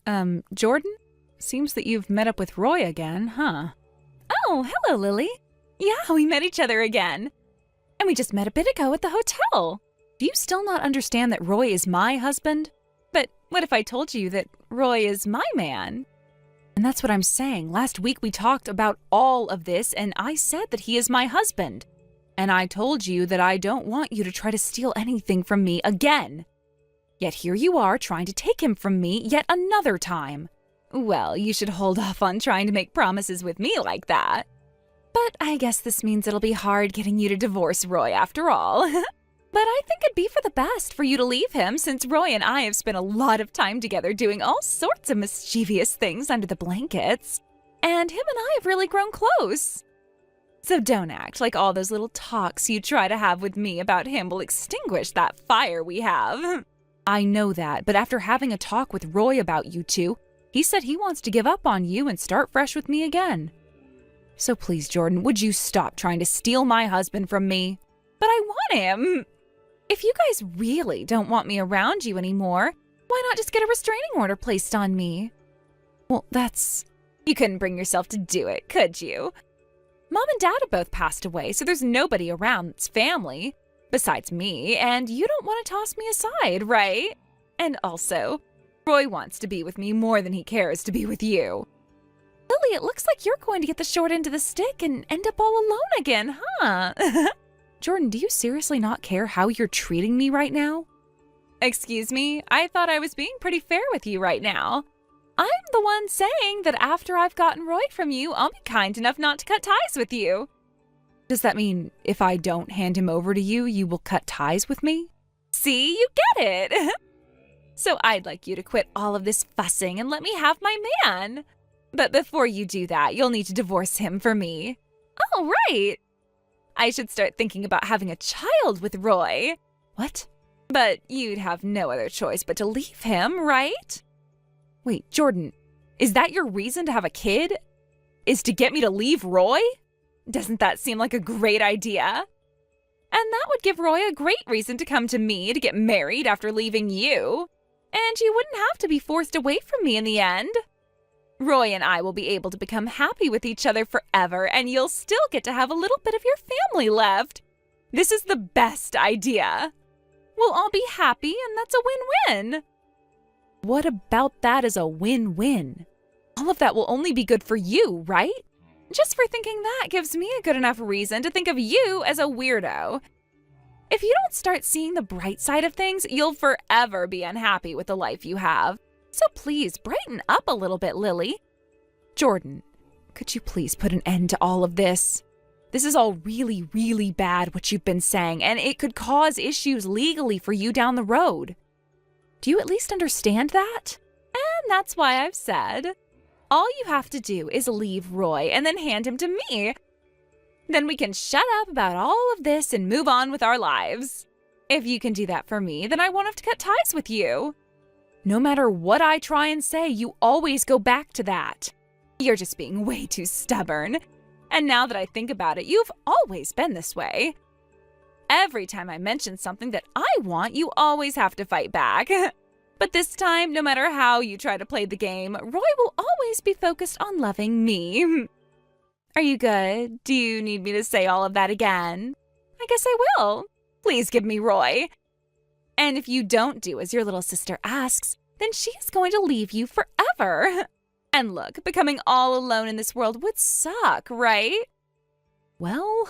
Jordan? Seems that you've met up with Roy again, huh? Oh, hello, Lily. Yeah, we met each other again. And we just met a bit ago at the hotel. Do you still not understand that Roy is my husband? But what if I told you that Roy is my man? And that's what I'm saying. Last week we talked about all of this, and I said that he is my husband. And I told you that I don't want you to try to steal anything from me again. Yet here you are trying to take him from me yet another time. Well, you should hold off on trying to make promises with me like that. But I guess this means it'll be hard getting you to divorce Roy after all. But I think it'd be for the best for you to leave him, since Roy and I have spent a lot of time together doing all sorts of mischievous things under the blankets. And him and I have really grown close. So don't act like all those little talks you try to have with me about him will extinguish that fire we have. I know that, but after having a talk with Roy about you two, he said he wants to give up on you and start fresh with me again. So please, Jordan, would you stop trying to steal my husband from me? But I want him. If you guys really don't want me around you anymore, why not just get a restraining order placed on me? Well, that's... You couldn't bring yourself to do it, could you? Mom and Dad have both passed away, so there's nobody around that's family besides me, and you don't want to toss me aside, right? And also, Roy wants to be with me more than he cares to be with you. Lily, it looks like you're going to get the short end of the stick and end up all alone again, huh? Jordan, do you seriously not care how you're treating me right now? Excuse me? I thought I was being pretty fair with you right now. I'm the one saying that after I've gotten Roy from you, I'll be kind enough not to cut ties with you. Does that mean if I don't hand him over to you, you will cut ties with me? See, you get it. So I'd like you to quit all of this fussing and let me have my man. But before you do that, you'll need to divorce him for me. Oh, right. I should start thinking about having a child with Roy. What? But you'd have no other choice but to leave him, right? Wait, Jordan, is that your reason to have a kid? Is to get me to leave Roy? Doesn't that seem like a great idea? And that would give Roy a great reason to come to me to get married after leaving you. And you wouldn't have to be forced away from me in the end. Roy and I will be able to become happy with each other forever, and you'll still get to have a little bit of your family left. This is the best idea. We'll all be happy, and that's a win-win. What about that is a win-win? All of that will only be good for you, right? Just for thinking that gives me a good enough reason to think of you as a weirdo. If you don't start seeing the bright side of things, you'll forever be unhappy with the life you have. So please, brighten up a little bit, Lily. Jordan, could you please put an end to all of this? This is all really, really bad what you've been saying, and it could cause issues legally for you down the road. Do you at least understand that? And that's why I've said, all you have to do is leave Roy and then hand him to me. Then we can shut up about all of this and move on with our lives. If you can do that for me, then I won't have to cut ties with you. No matter what I try and say, you always go back to that. You're just being way too stubborn. And now that I think about it, you've always been this way. Every time I mention something that I want, you always have to fight back. But this time, no matter how you try to play the game, Roy will always be focused on loving me. Are you good? Do you need me to say all of that again? I guess I will. Please give me Roy. And if you don't do as your little sister asks, then she is going to leave you forever. And look, becoming all alone in this world would suck, right? Well,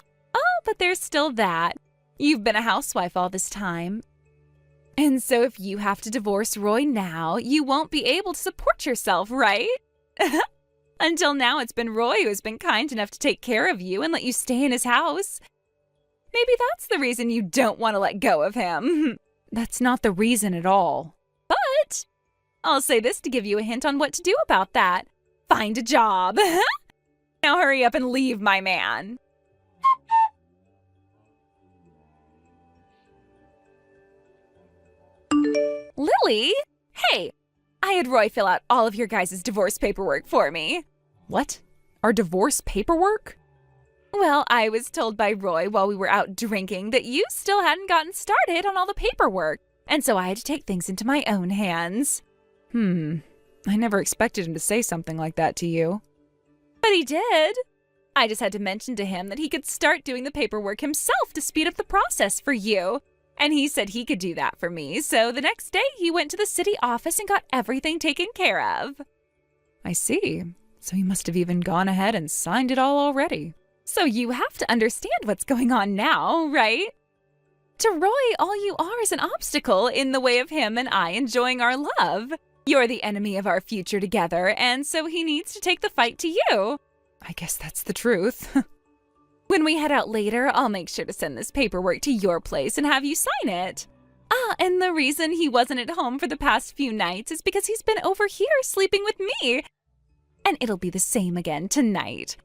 but there's still that. You've been a housewife all this time. And so if you have to divorce Roy now, you won't be able to support yourself, right? Until now, it's been Roy who has been kind enough to take care of you and let you stay in his house. Maybe that's the reason you don't want to let go of him. That's not the reason at all. But I'll say this to give you a hint on what to do about that. Find a job. Now hurry up and leave my man. Lily? Hey, I had Roy fill out all of your guys' divorce paperwork for me. What? Our divorce paperwork? Well, I was told by Roy while we were out drinking that you still hadn't gotten started on all the paperwork, and so I had to take things into my own hands. I never expected him to say something like that to you. But he did. I just had to mention to him that he could start doing the paperwork himself to speed up the process for you. And he said he could do that for me, so the next day he went to the city office and got everything taken care of. I see. So he must have even gone ahead and signed it all already. So you have to understand what's going on now, right? To Roy, all you are is an obstacle in the way of him and I enjoying our love. You're the enemy of our future together, and so he needs to take the fight to you. I guess that's the truth. When we head out later, I'll make sure to send this paperwork to your place and have you sign it. And the reason he wasn't at home for the past few nights is because he's been over here sleeping with me. And it'll be the same again tonight.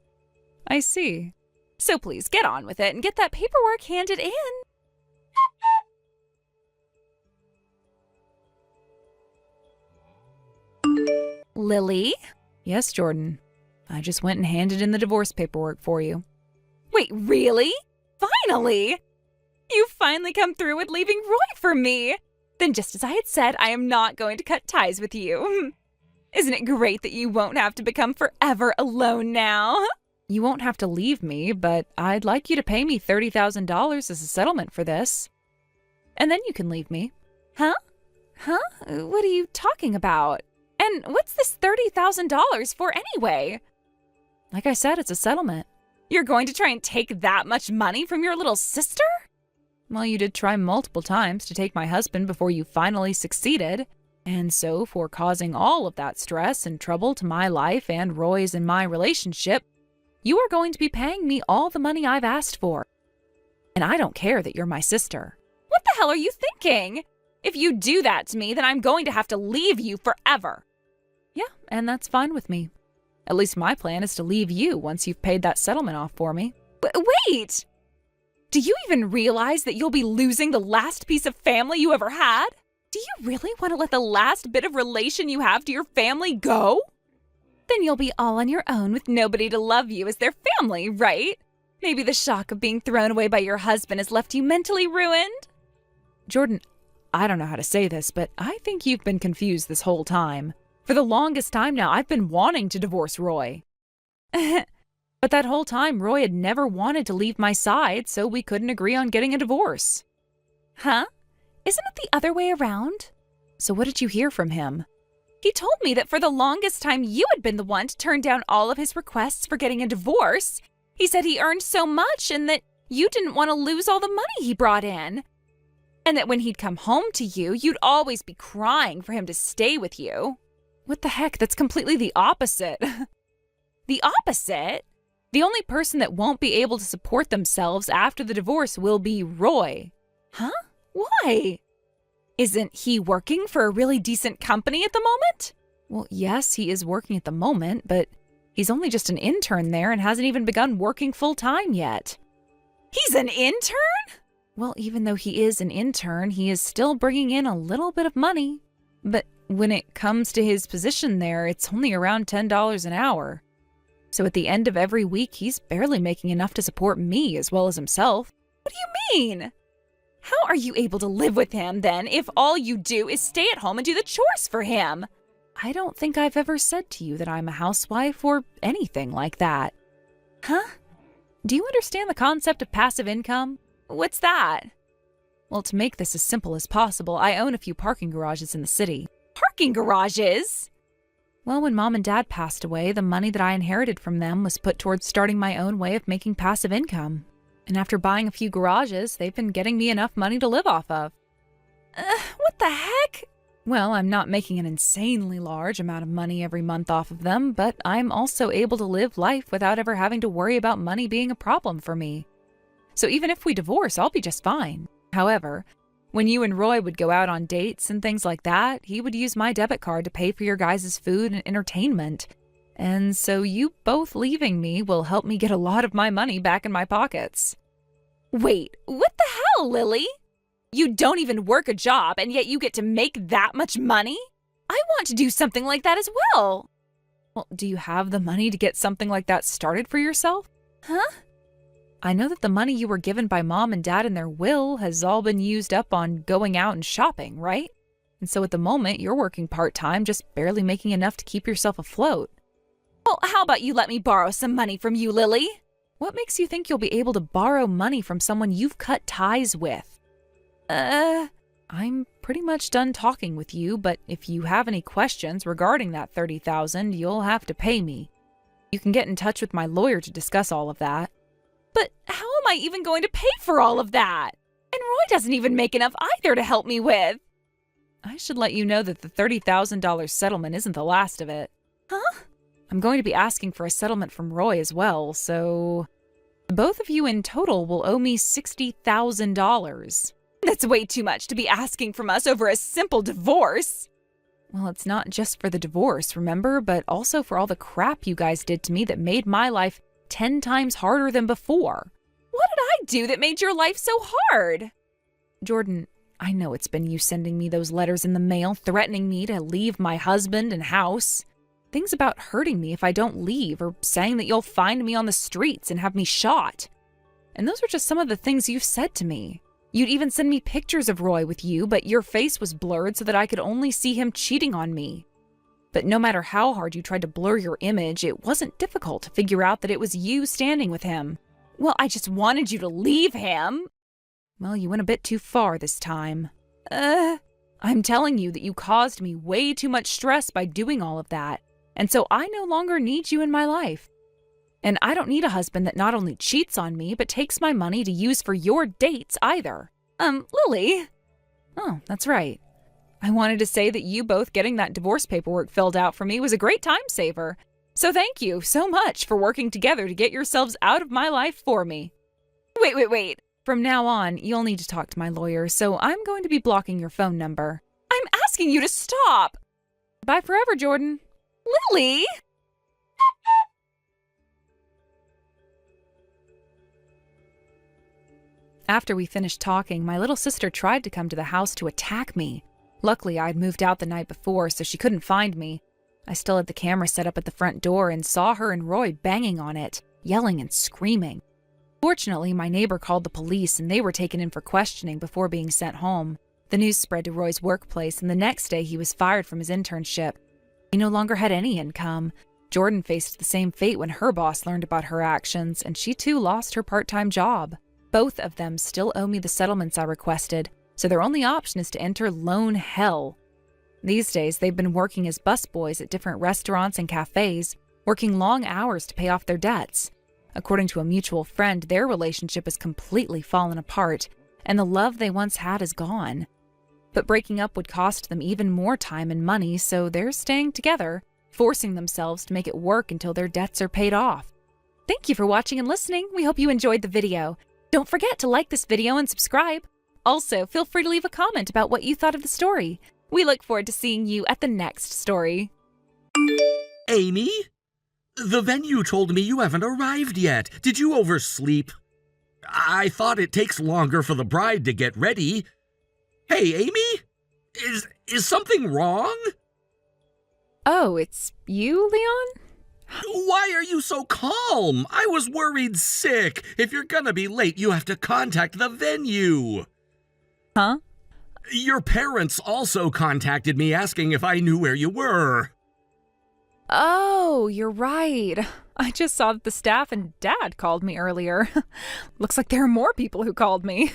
I see. So please get on with it and get that paperwork handed in. Lily? Yes, Jordan. I just went and handed in the divorce paperwork for you. Wait, really? Finally? You've finally come through with leaving Roy for me. Then just as I had said, I am not going to cut ties with you. Isn't it great that you won't have to become forever alone now? You won't have to leave me, but I'd like you to pay me $30,000 as a settlement for this. And then you can leave me. Huh? What are you talking about? And what's this $30,000 for anyway? Like I said, it's a settlement. You're going to try and take that much money from your little sister? Well, you did try multiple times to take my husband before you finally succeeded. And so, for causing all of that stress and trouble to my life and Roy's and my relationship, you are going to be paying me all the money I've asked for. And I don't care that you're my sister. What the hell are you thinking? If you do that to me, then I'm going to have to leave you forever. Yeah, and that's fine with me. At least my plan is to leave you once you've paid that settlement off for me. Wait! Do you even realize that you'll be losing the last piece of family you ever had? Do you really want to let the last bit of relation you have to your family go? Then you'll be all on your own with nobody to love you as their family, right? Maybe the shock of being thrown away by your husband has left you mentally ruined? Jordan, I don't know how to say this, but I think you've been confused this whole time. For the longest time now, I've been wanting to divorce Roy. But that whole time, Roy had never wanted to leave my side, so we couldn't agree on getting a divorce. Huh? Isn't it the other way around? So what did you hear from him? He told me that for the longest time you had been the one to turn down all of his requests for getting a divorce. He said he earned so much and that you didn't want to lose all the money he brought in. And that when he'd come home to you, you'd always be crying for him to stay with you. What the heck? That's completely the opposite. The opposite? The only person that won't be able to support themselves after the divorce will be Roy. Huh? Why? Isn't he working for a really decent company at the moment? Well, yes, he is working at the moment, but he's only just an intern there and hasn't even begun working full-time yet. He's an intern? Well, even though he is an intern, he is still bringing in a little bit of money. But when it comes to his position there, it's only around $10 an hour. So at the end of every week, he's barely making enough to support me as well as himself. What do you mean? How are you able to live with him, then, if all you do is stay at home and do the chores for him? I don't think I've ever said to you that I'm a housewife or anything like that. Huh? Do you understand the concept of passive income? What's that? Well, to make this as simple as possible, I own a few parking garages in the city. Parking garages? Well, when Mom and Dad passed away, the money that I inherited from them was put towards starting my own way of making passive income. And after buying a few garages, they've been getting me enough money to live off of. What the heck? Well, I'm not making an insanely large amount of money every month off of them, but I'm also able to live life without ever having to worry about money being a problem for me. So even if we divorce, I'll be just fine. However, when you and Roy would go out on dates and things like that, he would use my debit card to pay for your guys' food and entertainment. And so you both leaving me will help me get a lot of my money back in my pockets. Wait, what the hell, Lily? You don't even work a job, and yet you get to make that much money? I want to do something like that as well. Well, do you have the money to get something like that started for yourself? Huh? I know that the money you were given by Mom and Dad in their will has all been used up on going out and shopping, right? And so at the moment, you're working part-time, just barely making enough to keep yourself afloat. Well, how about you let me borrow some money from you, Lily? What makes you think you'll be able to borrow money from someone you've cut ties with? I'm pretty much done talking with you, but if you have any questions regarding that $30,000, you'll have to pay me. You can get in touch with my lawyer to discuss all of that. But how am I even going to pay for all of that? And Roy doesn't even make enough either to help me with. I should let you know that the $30,000 settlement isn't the last of it. Huh? I'm going to be asking for a settlement from Roy as well, so both of you in total will owe me $60,000. That's way too much to be asking from us over a simple divorce. Well, it's not just for the divorce, remember, but also for all the crap you guys did to me that made my life 10 times harder than before. What did I do that made your life so hard? Jordan, I know it's been you sending me those letters in the mail threatening me to leave my husband and house. Things about hurting me if I don't leave, or saying that you'll find me on the streets and have me shot. And those were just some of the things you've said to me. You'd even send me pictures of Roy with you, but your face was blurred so that I could only see him cheating on me. But no matter how hard you tried to blur your image, it wasn't difficult to figure out that it was you standing with him. Well, I just wanted you to leave him. Well, you went a bit too far this time. I'm telling you that you caused me way too much stress by doing all of that, and so I no longer need you in my life. And I don't need a husband that not only cheats on me, but takes my money to use for your dates either. Lily. Oh, that's right. I wanted to say that you both getting that divorce paperwork filled out for me was a great time saver. So thank you so much for working together to get yourselves out of my life for me. Wait. From now on, you'll need to talk to my lawyer, so I'm going to be blocking your phone number. I'm asking you to stop. Bye forever, Jordan. Lily! After we finished talking, my little sister tried to come to the house to attack me. Luckily, I'd moved out the night before, so she couldn't find me. I still had the camera set up at the front door and saw her and Roy banging on it, yelling and screaming. Fortunately, my neighbor called the police and they were taken in for questioning before being sent home. The news spread to Roy's workplace, and the next day he was fired from his internship. He no longer had any income. Jordan faced the same fate when her boss learned about her actions, and she too lost her part-time job. Both of them still owe me the settlements I requested, so their only option is to enter lone hell. These days, they've been working as busboys at different restaurants and cafes, working long hours to pay off their debts. According to a mutual friend, their relationship has completely fallen apart, and the love they once had is gone. But breaking up would cost them even more time and money, so they're staying together, forcing themselves to make it work until their debts are paid off. Thank you for watching and listening. We hope you enjoyed the video. Don't forget to like this video and subscribe. Also, feel free to leave a comment about what you thought of the story. We look forward to seeing you at the next story. Amy? The venue told me you haven't arrived yet. Did you oversleep? I thought it takes longer for the bride to get ready. Hey, Amy? Is something wrong? Oh, it's you, Leon? Why are you so calm? I was worried sick. If you're gonna be late, you have to contact the venue. Huh? Your parents also contacted me asking if I knew where you were. Oh, you're right. I just saw that the staff and Dad called me earlier. Looks like there are more people who called me.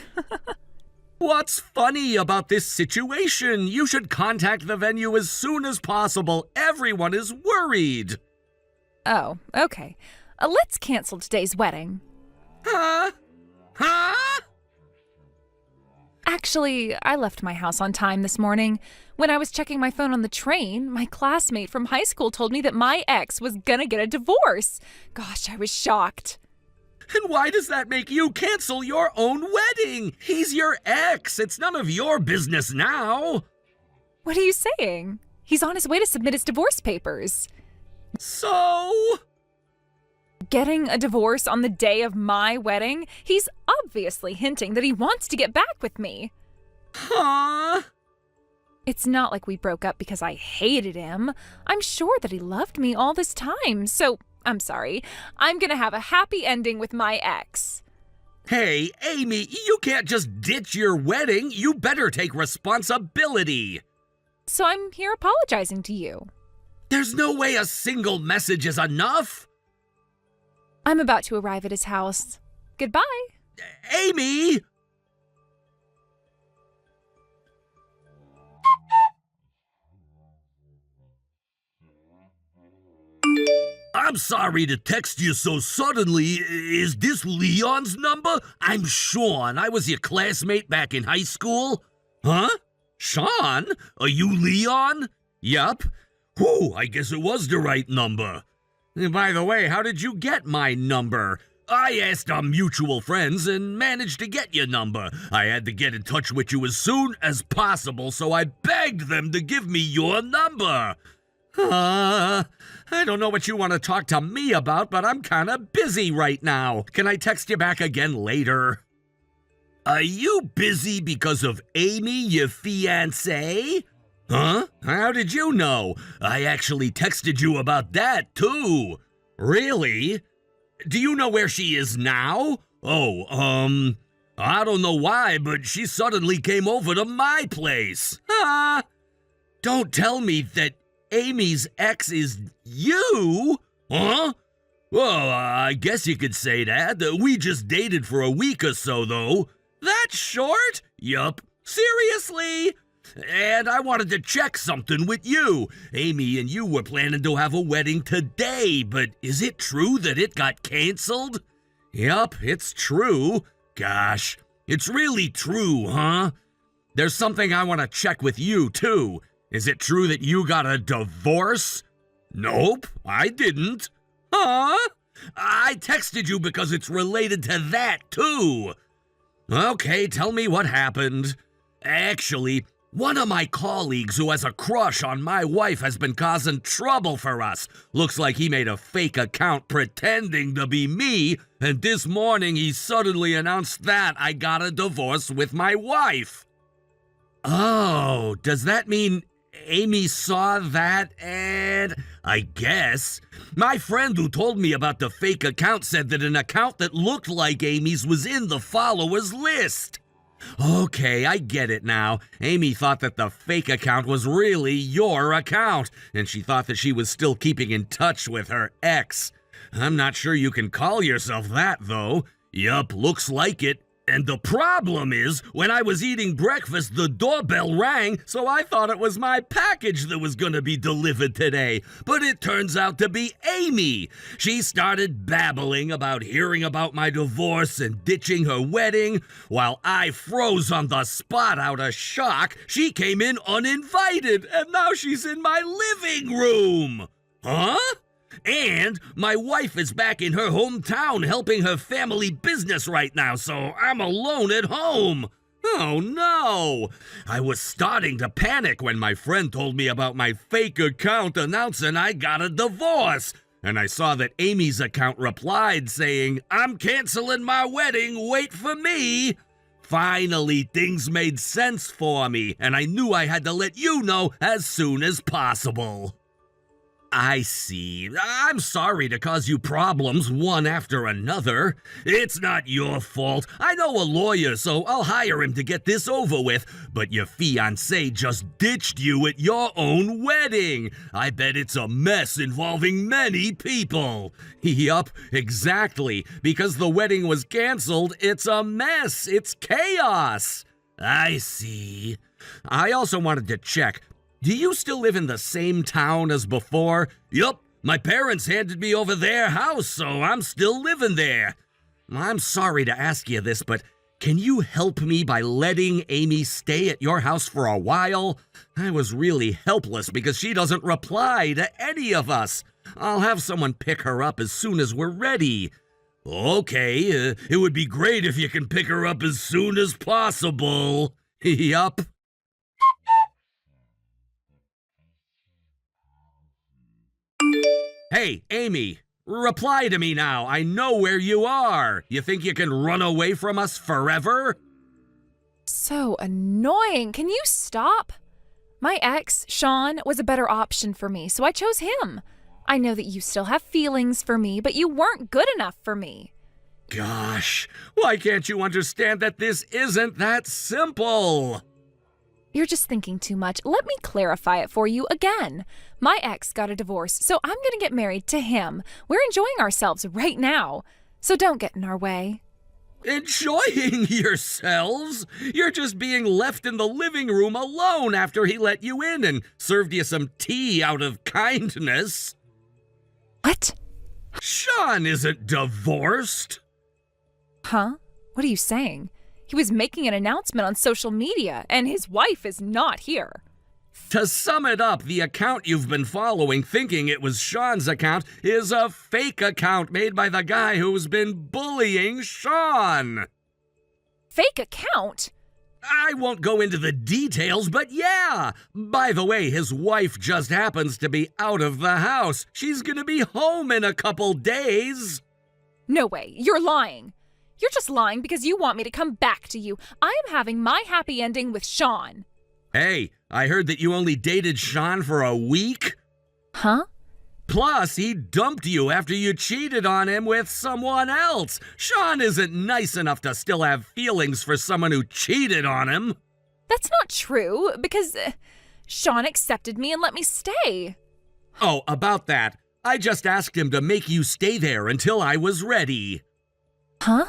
What's funny about this situation? You should contact the venue as soon as possible. Everyone is worried. Oh, okay. Let's cancel today's wedding. Huh? Actually, I left my house on time this morning. When I was checking my phone on the train, my classmate from high school told me that my ex was gonna get a divorce. Gosh, I was shocked. And why does that make you cancel your own wedding? He's your ex. It's none of your business now. What are you saying? He's on his way to submit his divorce papers. So? Getting a divorce on the day of my wedding? He's obviously hinting that he wants to get back with me. Huh? It's not like we broke up because I hated him. I'm sure that he loved me all this time, so I'm sorry. I'm gonna have a happy ending with my ex. Hey, Amy, you can't just ditch your wedding. You better take responsibility. So I'm here apologizing to you. There's no way a single message is enough. I'm about to arrive at his house. Goodbye. Amy! I'm sorry to text you so suddenly. Is this Leon's number? I'm Sean. I was your classmate back in high school. Huh? Sean? Are you Leon? Yup. Whew, I guess it was the right number. And by the way, how did you get my number? I asked our mutual friends and managed to get your number. I had to get in touch with you as soon as possible, so I begged them to give me your number. I don't know what you want to talk to me about, but I'm kinda busy right now. Can I text you back again later? Are you busy because of Amy, your fiancée? Huh? How did you know? I actually texted you about that, too. Really? Do you know where she is now? Oh, I don't know why, but she suddenly came over to my place. Don't tell me that Amy's ex is you? Huh? Well, I guess you could say that. We just dated for a week or so, though. That short? Yup. Seriously? And I wanted to check something with you. Amy and you were planning to have a wedding today, but is it true that it got canceled? Yup, it's true. Gosh, it's really true, huh? There's something I want to check with you, too. Is it true that you got a divorce? Nope, I didn't. Huh? I texted you because it's related to that, too. Okay, tell me what happened. Actually, one of my colleagues who has a crush on my wife has been causing trouble for us. Looks like he made a fake account pretending to be me, and this morning he suddenly announced that I got a divorce with my wife. Oh, does that mean Amy saw that ad? I guess. My friend who told me about the fake account said that an account that looked like Amy's was in the followers list. Okay, I get it now. Amy thought that the fake account was really your account, and she thought that she was still keeping in touch with her ex. I'm not sure you can call yourself that, though. Yup, looks like it. And the problem is, when I was eating breakfast, the doorbell rang, so I thought it was my package that was gonna be delivered today. But it turns out to be Amy. She started babbling about hearing about my divorce and ditching her wedding. While I froze on the spot out of shock, she came in uninvited, and now she's in my living room. Huh? And my wife is back in her hometown helping her family business right now, so I'm alone at home. Oh no! I was starting to panic when my friend told me about my fake account announcing I got a divorce. And I saw that Amy's account replied saying, "I'm canceling my wedding, wait for me." Finally, things made sense for me, and I knew I had to let you know as soon as possible. I see. I'm sorry to cause you problems one after another. It's not your fault. I know a lawyer, so I'll hire him to get this over with. But your fiancé just ditched you at your own wedding. I bet it's a mess involving many people. Yup, exactly. Because the wedding was canceled, it's a mess. It's chaos. I see. I also wanted to check. Do you still live in the same town as before? Yup, my parents handed me over their house, so I'm still living there. I'm sorry to ask you this, but can you help me by letting Amy stay at your house for a while? I was really helpless because she doesn't reply to any of us. I'll have someone pick her up as soon as we're ready. Okay, it would be great if you can pick her up as soon as possible. Yup. Hey, Amy, reply to me now. I know where you are. You think you can run away from us forever? So annoying. Can you stop? My ex, Sean, was a better option for me, so I chose him. I know that you still have feelings for me, but you weren't good enough for me. Gosh, why can't you understand that this isn't that simple? You're just thinking too much. Let me clarify it for you again. My ex got a divorce, so I'm gonna get married to him. We're enjoying ourselves right now, so don't get in our way. Enjoying yourselves? You're just being left in the living room alone after he let you in and served you some tea out of kindness. What? Sean isn't divorced. Huh? What are you saying? He was making an announcement on social media, and his wife is not here. To sum it up, the account you've been following, thinking it was Sean's account, is a fake account made by the guy who's been bullying Sean. Fake account? I won't go into the details, but yeah. By the way, his wife just happens to be out of the house. She's gonna be home in a couple days. No way, you're lying. You're just lying because you want me to come back to you. I am having my happy ending with Sean. Hey, I heard that you only dated Sean for a week. Huh? Plus, he dumped you after you cheated on him with someone else. Sean isn't nice enough to still have feelings for someone who cheated on him. That's not true, because Sean accepted me and let me stay. Oh, about that. I just asked him to make you stay there until I was ready. Huh?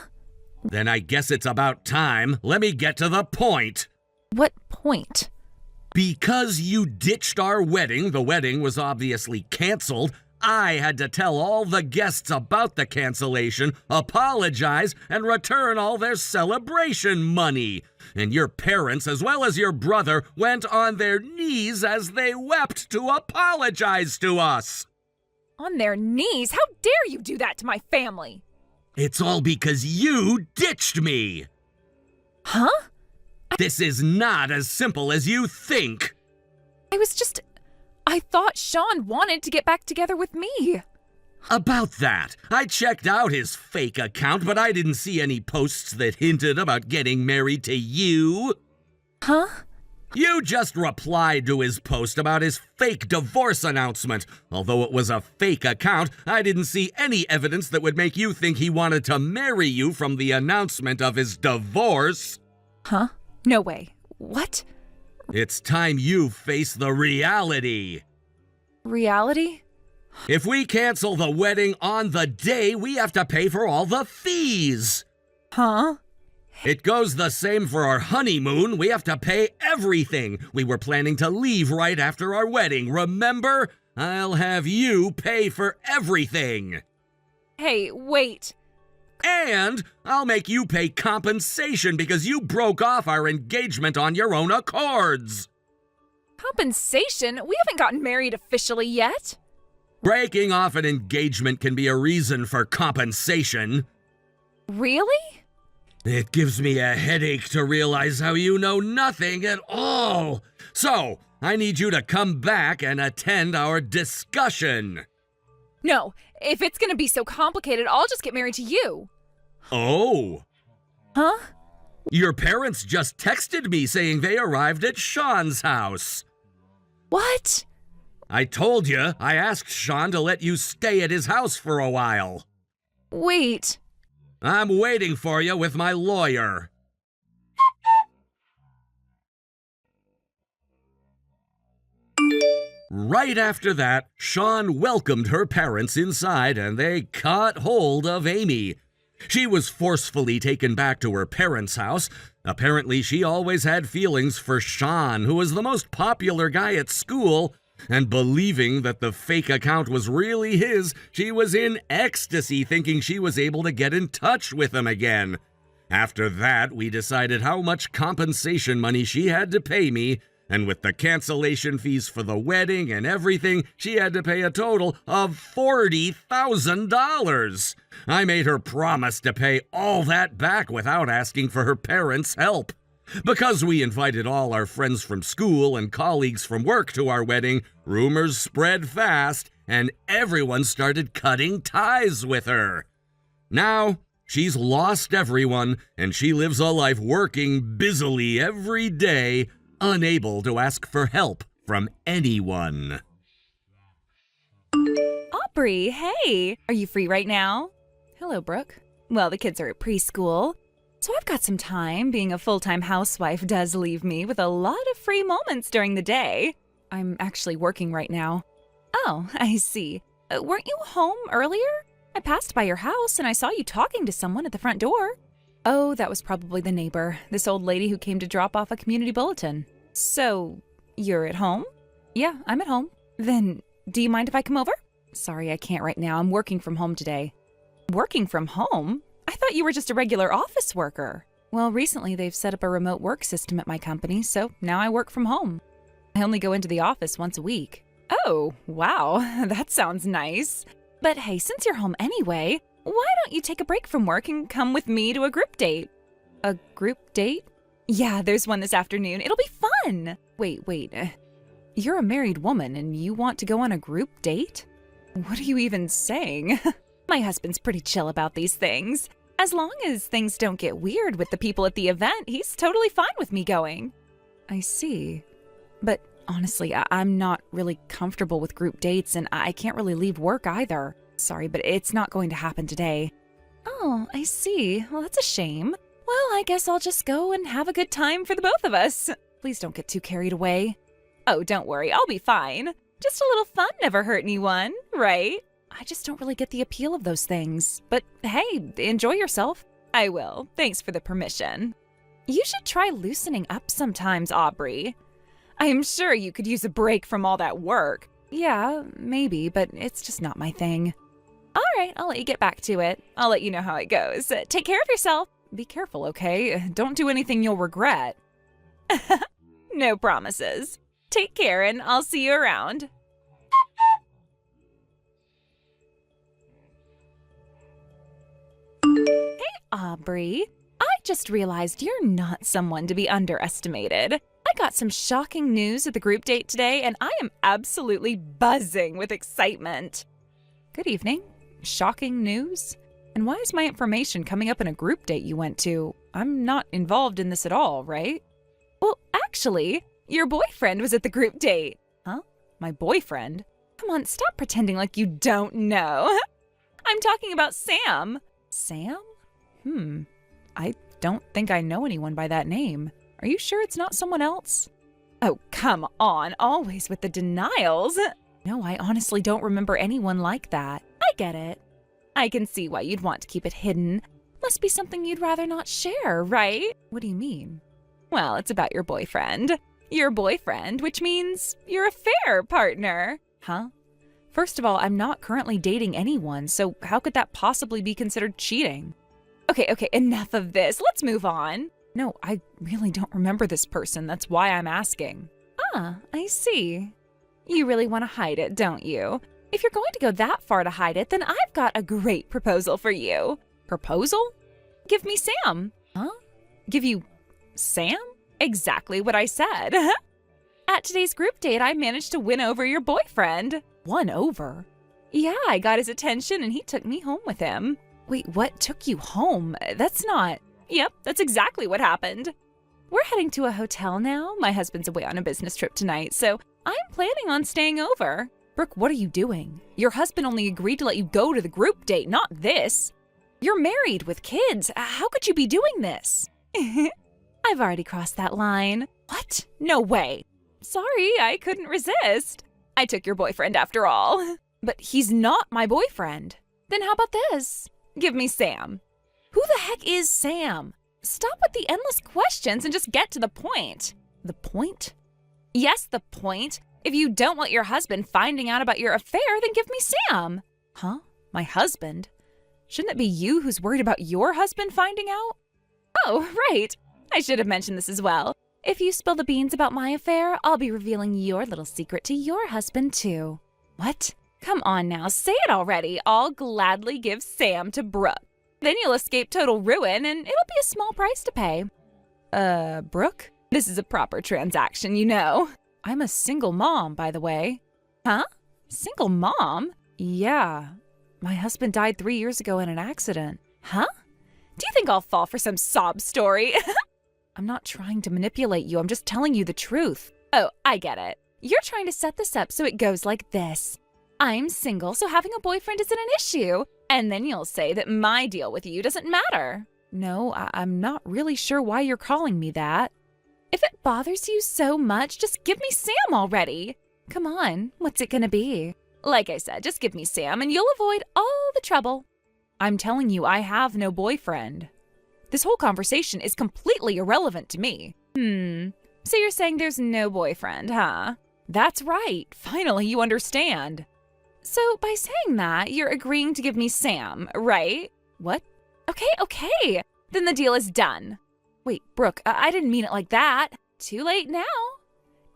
Then I guess it's about time. Let me get to the point. What point? Because you ditched our wedding, the wedding was obviously canceled. I had to tell all the guests about the cancellation, apologize, and return all their celebration money. And your parents, as well as your brother, went on their knees as they wept to apologize to us. On their knees? How dare you do that to my family? It's all because you ditched me. Huh? This is not as simple as you think. I thought Sean wanted to get back together with me. About that, I checked out his fake account, but I didn't see any posts that hinted about getting married to you. Huh? You just replied to his post about his fake divorce announcement. Although it was a fake account, I didn't see any evidence that would make you think he wanted to marry you from the announcement of his divorce. Huh? No way. What? It's time you face the reality. Reality? If we cancel the wedding on the day, we have to pay for all the fees. Huh? It goes the same for our honeymoon. We have to pay everything. We were planning to leave right after our wedding, remember? I'll have you pay for everything. Hey, wait. And I'll make you pay compensation because you broke off our engagement on your own accords. Compensation? We haven't gotten married officially yet. Breaking off an engagement can be a reason for compensation. Really? It gives me a headache to realize how you know nothing at all. So, I need you to come back and attend our discussion. No, if it's gonna be so complicated, I'll just get married to you. Oh. Huh? Your parents just texted me saying they arrived at Sean's house. What? I told you, I asked Sean to let you stay at his house for a while. Wait. I'm waiting for you with my lawyer. Right after that, Sean welcomed her parents inside and they caught hold of Amy. She was forcefully taken back to her parents' house. Apparently, she always had feelings for Sean, who was the most popular guy at school, and believing that the fake account was really his, she was in ecstasy thinking she was able to get in touch with him again. After that, we decided how much compensation money she had to pay me, and with the cancellation fees for the wedding and everything, she had to pay a total of $40,000. I made her promise to pay all that back without asking for her parents' help. Because we invited all our friends from school and colleagues from work to our wedding, rumors spread fast, and everyone started cutting ties with her. Now, she's lost everyone, and she lives a life working busily every day, unable to ask for help from anyone. Aubrey, hey! Are you free right now? Hello, Brooke. Well, the kids are at preschool. So I've got some time. Being a full-time housewife does leave me with a lot of free moments during the day. I'm actually working right now. Oh, I see. Weren't you home earlier? I passed by your house and I saw you talking to someone at the front door. Oh, that was probably the neighbor, this old lady who came to drop off a community bulletin. So, you're at home? Yeah, I'm at home. Then, do you mind if I come over? Sorry, I can't right now. I'm working from home today. Working from home? I thought you were just a regular office worker. Well, recently they've set up a remote work system at my company, so now I work from home. I only go into the office once a week. Oh, wow, that sounds nice. But hey, since you're home anyway, why don't you take a break from work and come with me to a group date? A group date? Yeah, there's one this afternoon. It'll be fun. Wait. You're a married woman and you want to go on a group date? What are you even saying? My husband's pretty chill about these things. As long as things don't get weird with the people at the event, he's totally fine with me going. I see. But honestly, I'm not really comfortable with group dates and I can't really leave work either. Sorry, but it's not going to happen today. Oh, I see. Well, that's a shame. Well, I guess I'll just go and have a good time for the both of us. Please don't get too carried away. Oh, don't worry. I'll be fine. Just a little fun never hurt anyone, right? I just don't really get the appeal of those things. But hey, enjoy yourself. I will. Thanks for the permission. You should try loosening up sometimes, Aubrey. I am sure you could use a break from all that work. Yeah, maybe, but it's just not my thing. All right, I'll let you get back to it. I'll let you know how it goes. Take care of yourself. Be careful, okay? Don't do anything you'll regret. No promises. Take care, and I'll see you around. Hey, Aubrey. I just realized you're not someone to be underestimated. I got some shocking news at the group date today, and I am absolutely buzzing with excitement. Good evening. Shocking news? And why is my information coming up in a group date you went to? I'm not involved in this at all, right? Well, actually, your boyfriend was at the group date. Huh? My boyfriend? Come on, stop pretending like you don't know. I'm talking about Sam. Sam? I don't think I know anyone by that name. Are you sure it's not someone else? Oh, come on, always with the denials. No, I honestly don't remember anyone like that. I get it. I can see why you'd want to keep it hidden. Must be something you'd rather not share, right? What do you mean? Well, it's about your boyfriend. Your boyfriend, which means your affair partner. Huh? First of all, I'm not currently dating anyone, so how could that possibly be considered cheating? Okay, enough of this. Let's move on. No, I really don't remember this person. That's why I'm asking. Ah, I see. You really want to hide it, don't you? If you're going to go that far to hide it, then I've got a great proposal for you. Proposal? Give me Sam. Huh? Give you Sam? Exactly what I said. At today's group date, I managed to win over your boyfriend. Won over? Yeah, I got his attention and he took me home with him. Wait, what took you home? That's not... Yep, that's exactly what happened. We're heading to a hotel now. My husband's away on a business trip tonight, so I'm planning on staying over. Brooke, what are you doing? Your husband only agreed to let you go to the group date, not this. You're married with kids. How could you be doing this? I've already crossed that line. What? No way. Sorry, I couldn't resist. I took your boyfriend after all. But he's not my boyfriend. Then how about this? Give me Sam. Who the heck is Sam? Stop with the endless questions and just get to the point. The point? Yes, the point. If you don't want your husband finding out about your affair, then give me Sam. Huh? My husband? Shouldn't it be you who's worried about your husband finding out? Oh, right. I should have mentioned this as well. If you spill the beans about my affair, I'll be revealing your little secret to your husband too. What? Come on now, say it already. I'll gladly give Sam to Brooke. Then you'll escape total ruin and it'll be a small price to pay. Brooke? This is a proper transaction, you know. I'm a single mom, by the way. Huh? Single mom? Yeah. My husband died 3 years ago in an accident. Huh? Do you think I'll fall for some sob story? I'm not trying to manipulate you. I'm just telling you the truth. Oh, I get it. You're trying to set this up so it goes like this. I'm single, so having a boyfriend isn't an issue. And then you'll say that my deal with you doesn't matter. No, I'm not really sure why you're calling me that. If it bothers you so much, just give me Sam already. Come on, what's it gonna be? Like I said, just give me Sam and you'll avoid all the trouble. I'm telling you, I have no boyfriend. This whole conversation is completely irrelevant to me. So you're saying there's no boyfriend, huh? That's right. Finally, you understand. So by saying that, you're agreeing to give me Sam, right? What? Okay. Then the deal is done. Wait, Brooke, I didn't mean it like that. Too late now.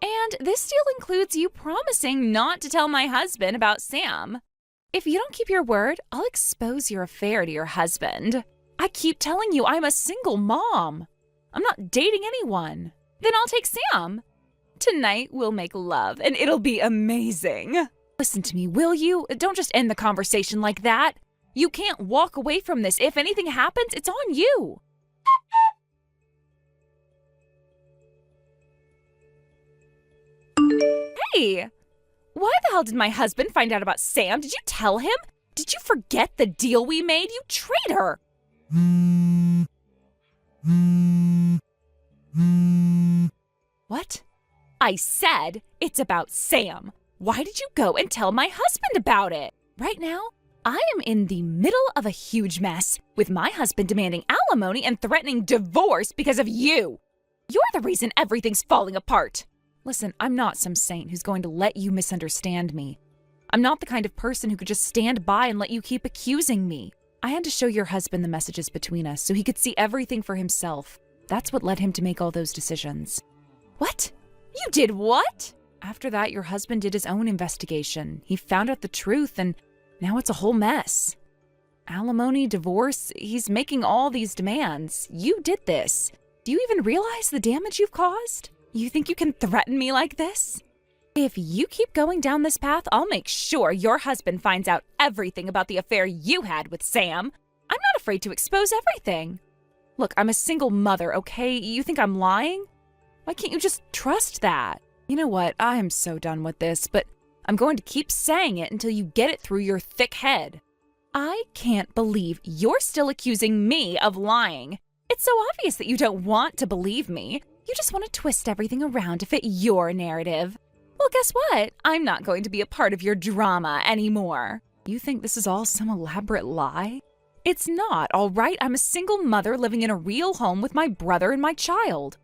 And this deal includes you promising not to tell my husband about Sam. If you don't keep your word, I'll expose your affair to your husband. I keep telling you I'm a single mom. I'm not dating anyone. Then I'll take Sam. Tonight we'll make love and it'll be amazing. Listen to me, will you? Don't just end the conversation like that. You can't walk away from this. If anything happens, it's on you. Hey, why the hell did my husband find out about Sam? Did you tell him? Did you forget the deal we made, you traitor? What? I said it's about Sam. Why did you go and tell my husband about it? Right now, I am in the middle of a huge mess with my husband demanding alimony and threatening divorce because of you. You're the reason everything's falling apart. Listen, I'm not some saint who's going to let you misunderstand me. I'm not the kind of person who could just stand by and let you keep accusing me. I had to show your husband the messages between us so he could see everything for himself. That's what led him to make all those decisions. What? You did what? After that, your husband did his own investigation. He found out the truth, and now it's a whole mess. Alimony, divorce, he's making all these demands. You did this. Do you even realize the damage you've caused? You think you can threaten me like this? If you keep going down this path, I'll make sure your husband finds out everything about the affair you had with Sam. I'm not afraid to expose everything. Look, I'm a single mother, okay? You think I'm lying? Why can't you just trust that? You know what? I am so done with this, but I'm going to keep saying it until you get it through your thick head. I can't believe you're still accusing me of lying. It's so obvious that you don't want to believe me. You just want to twist everything around to fit your narrative. Well, guess what? I'm not going to be a part of your drama anymore. You think this is all some elaborate lie? It's not, all right? I'm a single mother living in a real home with my brother and my child.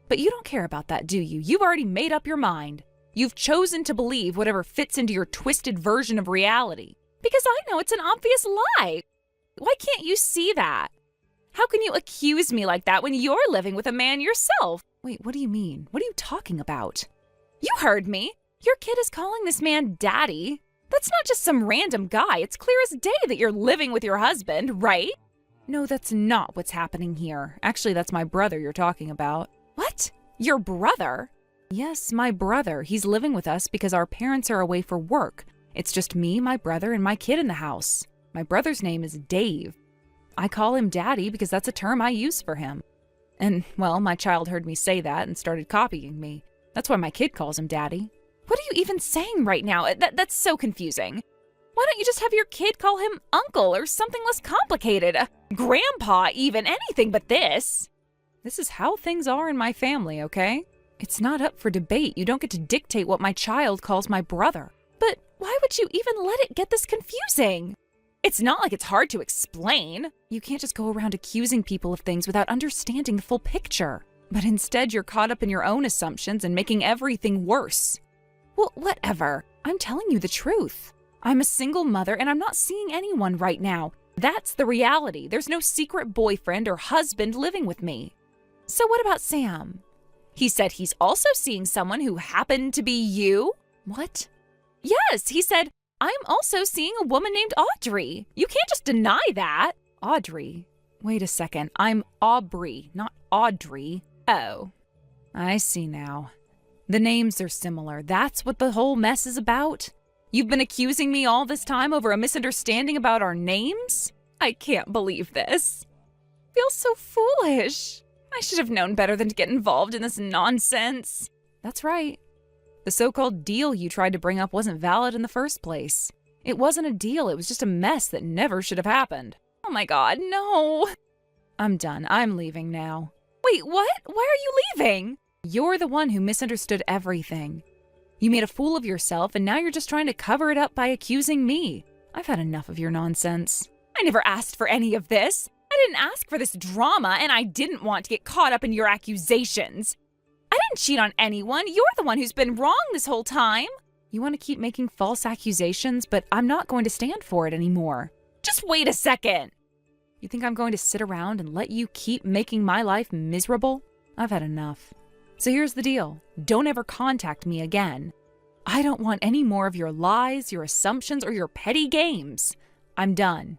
But you don't care about that, do you? You've already made up your mind. You've chosen to believe whatever fits into your twisted version of reality. Because I know it's an obvious lie. Why can't you see that? How can you accuse me like that when you're living with a man yourself? Wait, what do you mean? What are you talking about? You heard me. Your kid is calling this man daddy. That's not just some random guy. It's clear as day that you're living with your husband, right? No, that's not what's happening here. Actually, that's my brother you're talking about. What? Your brother? Yes, my brother. He's living with us because our parents are away for work. It's just me, my brother, and my kid in the house. My brother's name is Dave. I call him Daddy because that's a term I use for him. And, well, my child heard me say that and started copying me. That's why my kid calls him Daddy. What are you even saying right now? That's so confusing. Why don't you just have your kid call him Uncle or something less complicated? Grandpa, even, anything but this. This is how things are in my family, okay? It's not up for debate. You don't get to dictate what my child calls my brother. But why would you even let it get this confusing? It's not like it's hard to explain. You can't just go around accusing people of things without understanding the full picture. But instead, you're caught up in your own assumptions and making everything worse. Well, whatever. I'm telling you the truth. I'm a single mother and I'm not seeing anyone right now. That's the reality. There's no secret boyfriend or husband living with me. So what about Sam? He said he's also seeing someone who happened to be you? What? Yes, he said, I'm also seeing a woman named Audrey. You can't just deny that. Audrey? Wait a second. I'm Aubrey, not Audrey. Oh. I see now. The names are similar. That's what the whole mess is about? You've been accusing me all this time over a misunderstanding about our names? I can't believe this. I feel so foolish. I should have known better than to get involved in this nonsense. That's right. The so-called deal you tried to bring up wasn't valid in the first place. It wasn't a deal, it was just a mess that never should have happened. Oh my God, no. I'm done. I'm leaving now. Wait, what? Why are you leaving? You're the one who misunderstood everything. You made a fool of yourself, and now you're just trying to cover it up by accusing me. I've had enough of your nonsense. I never asked for any of this. I didn't ask for this drama, and I didn't want to get caught up in your accusations. I didn't cheat on anyone. You're the one who's been wrong this whole time. You want to keep making false accusations, but I'm not going to stand for it anymore. Just wait a second. You think I'm going to sit around and let you keep making my life miserable? I've had enough. So here's the deal. Don't ever contact me again. I don't want any more of your lies, your assumptions, or your petty games. I'm done.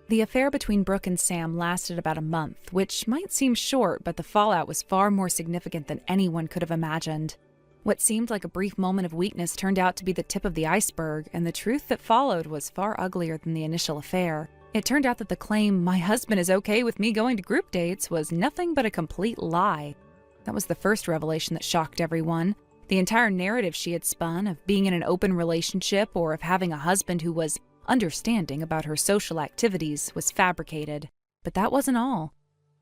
The affair between Brooke and Sam lasted about a month, which might seem short, but the fallout was far more significant than anyone could have imagined. What seemed like a brief moment of weakness turned out to be the tip of the iceberg, and the truth that followed was far uglier than the initial affair. It turned out that the claim, "My husband is okay with me going to group dates," was nothing but a complete lie. That was the first revelation that shocked everyone. The entire narrative she had spun of being in an open relationship or of having a husband who was understanding about her social activities was fabricated. But that wasn't all.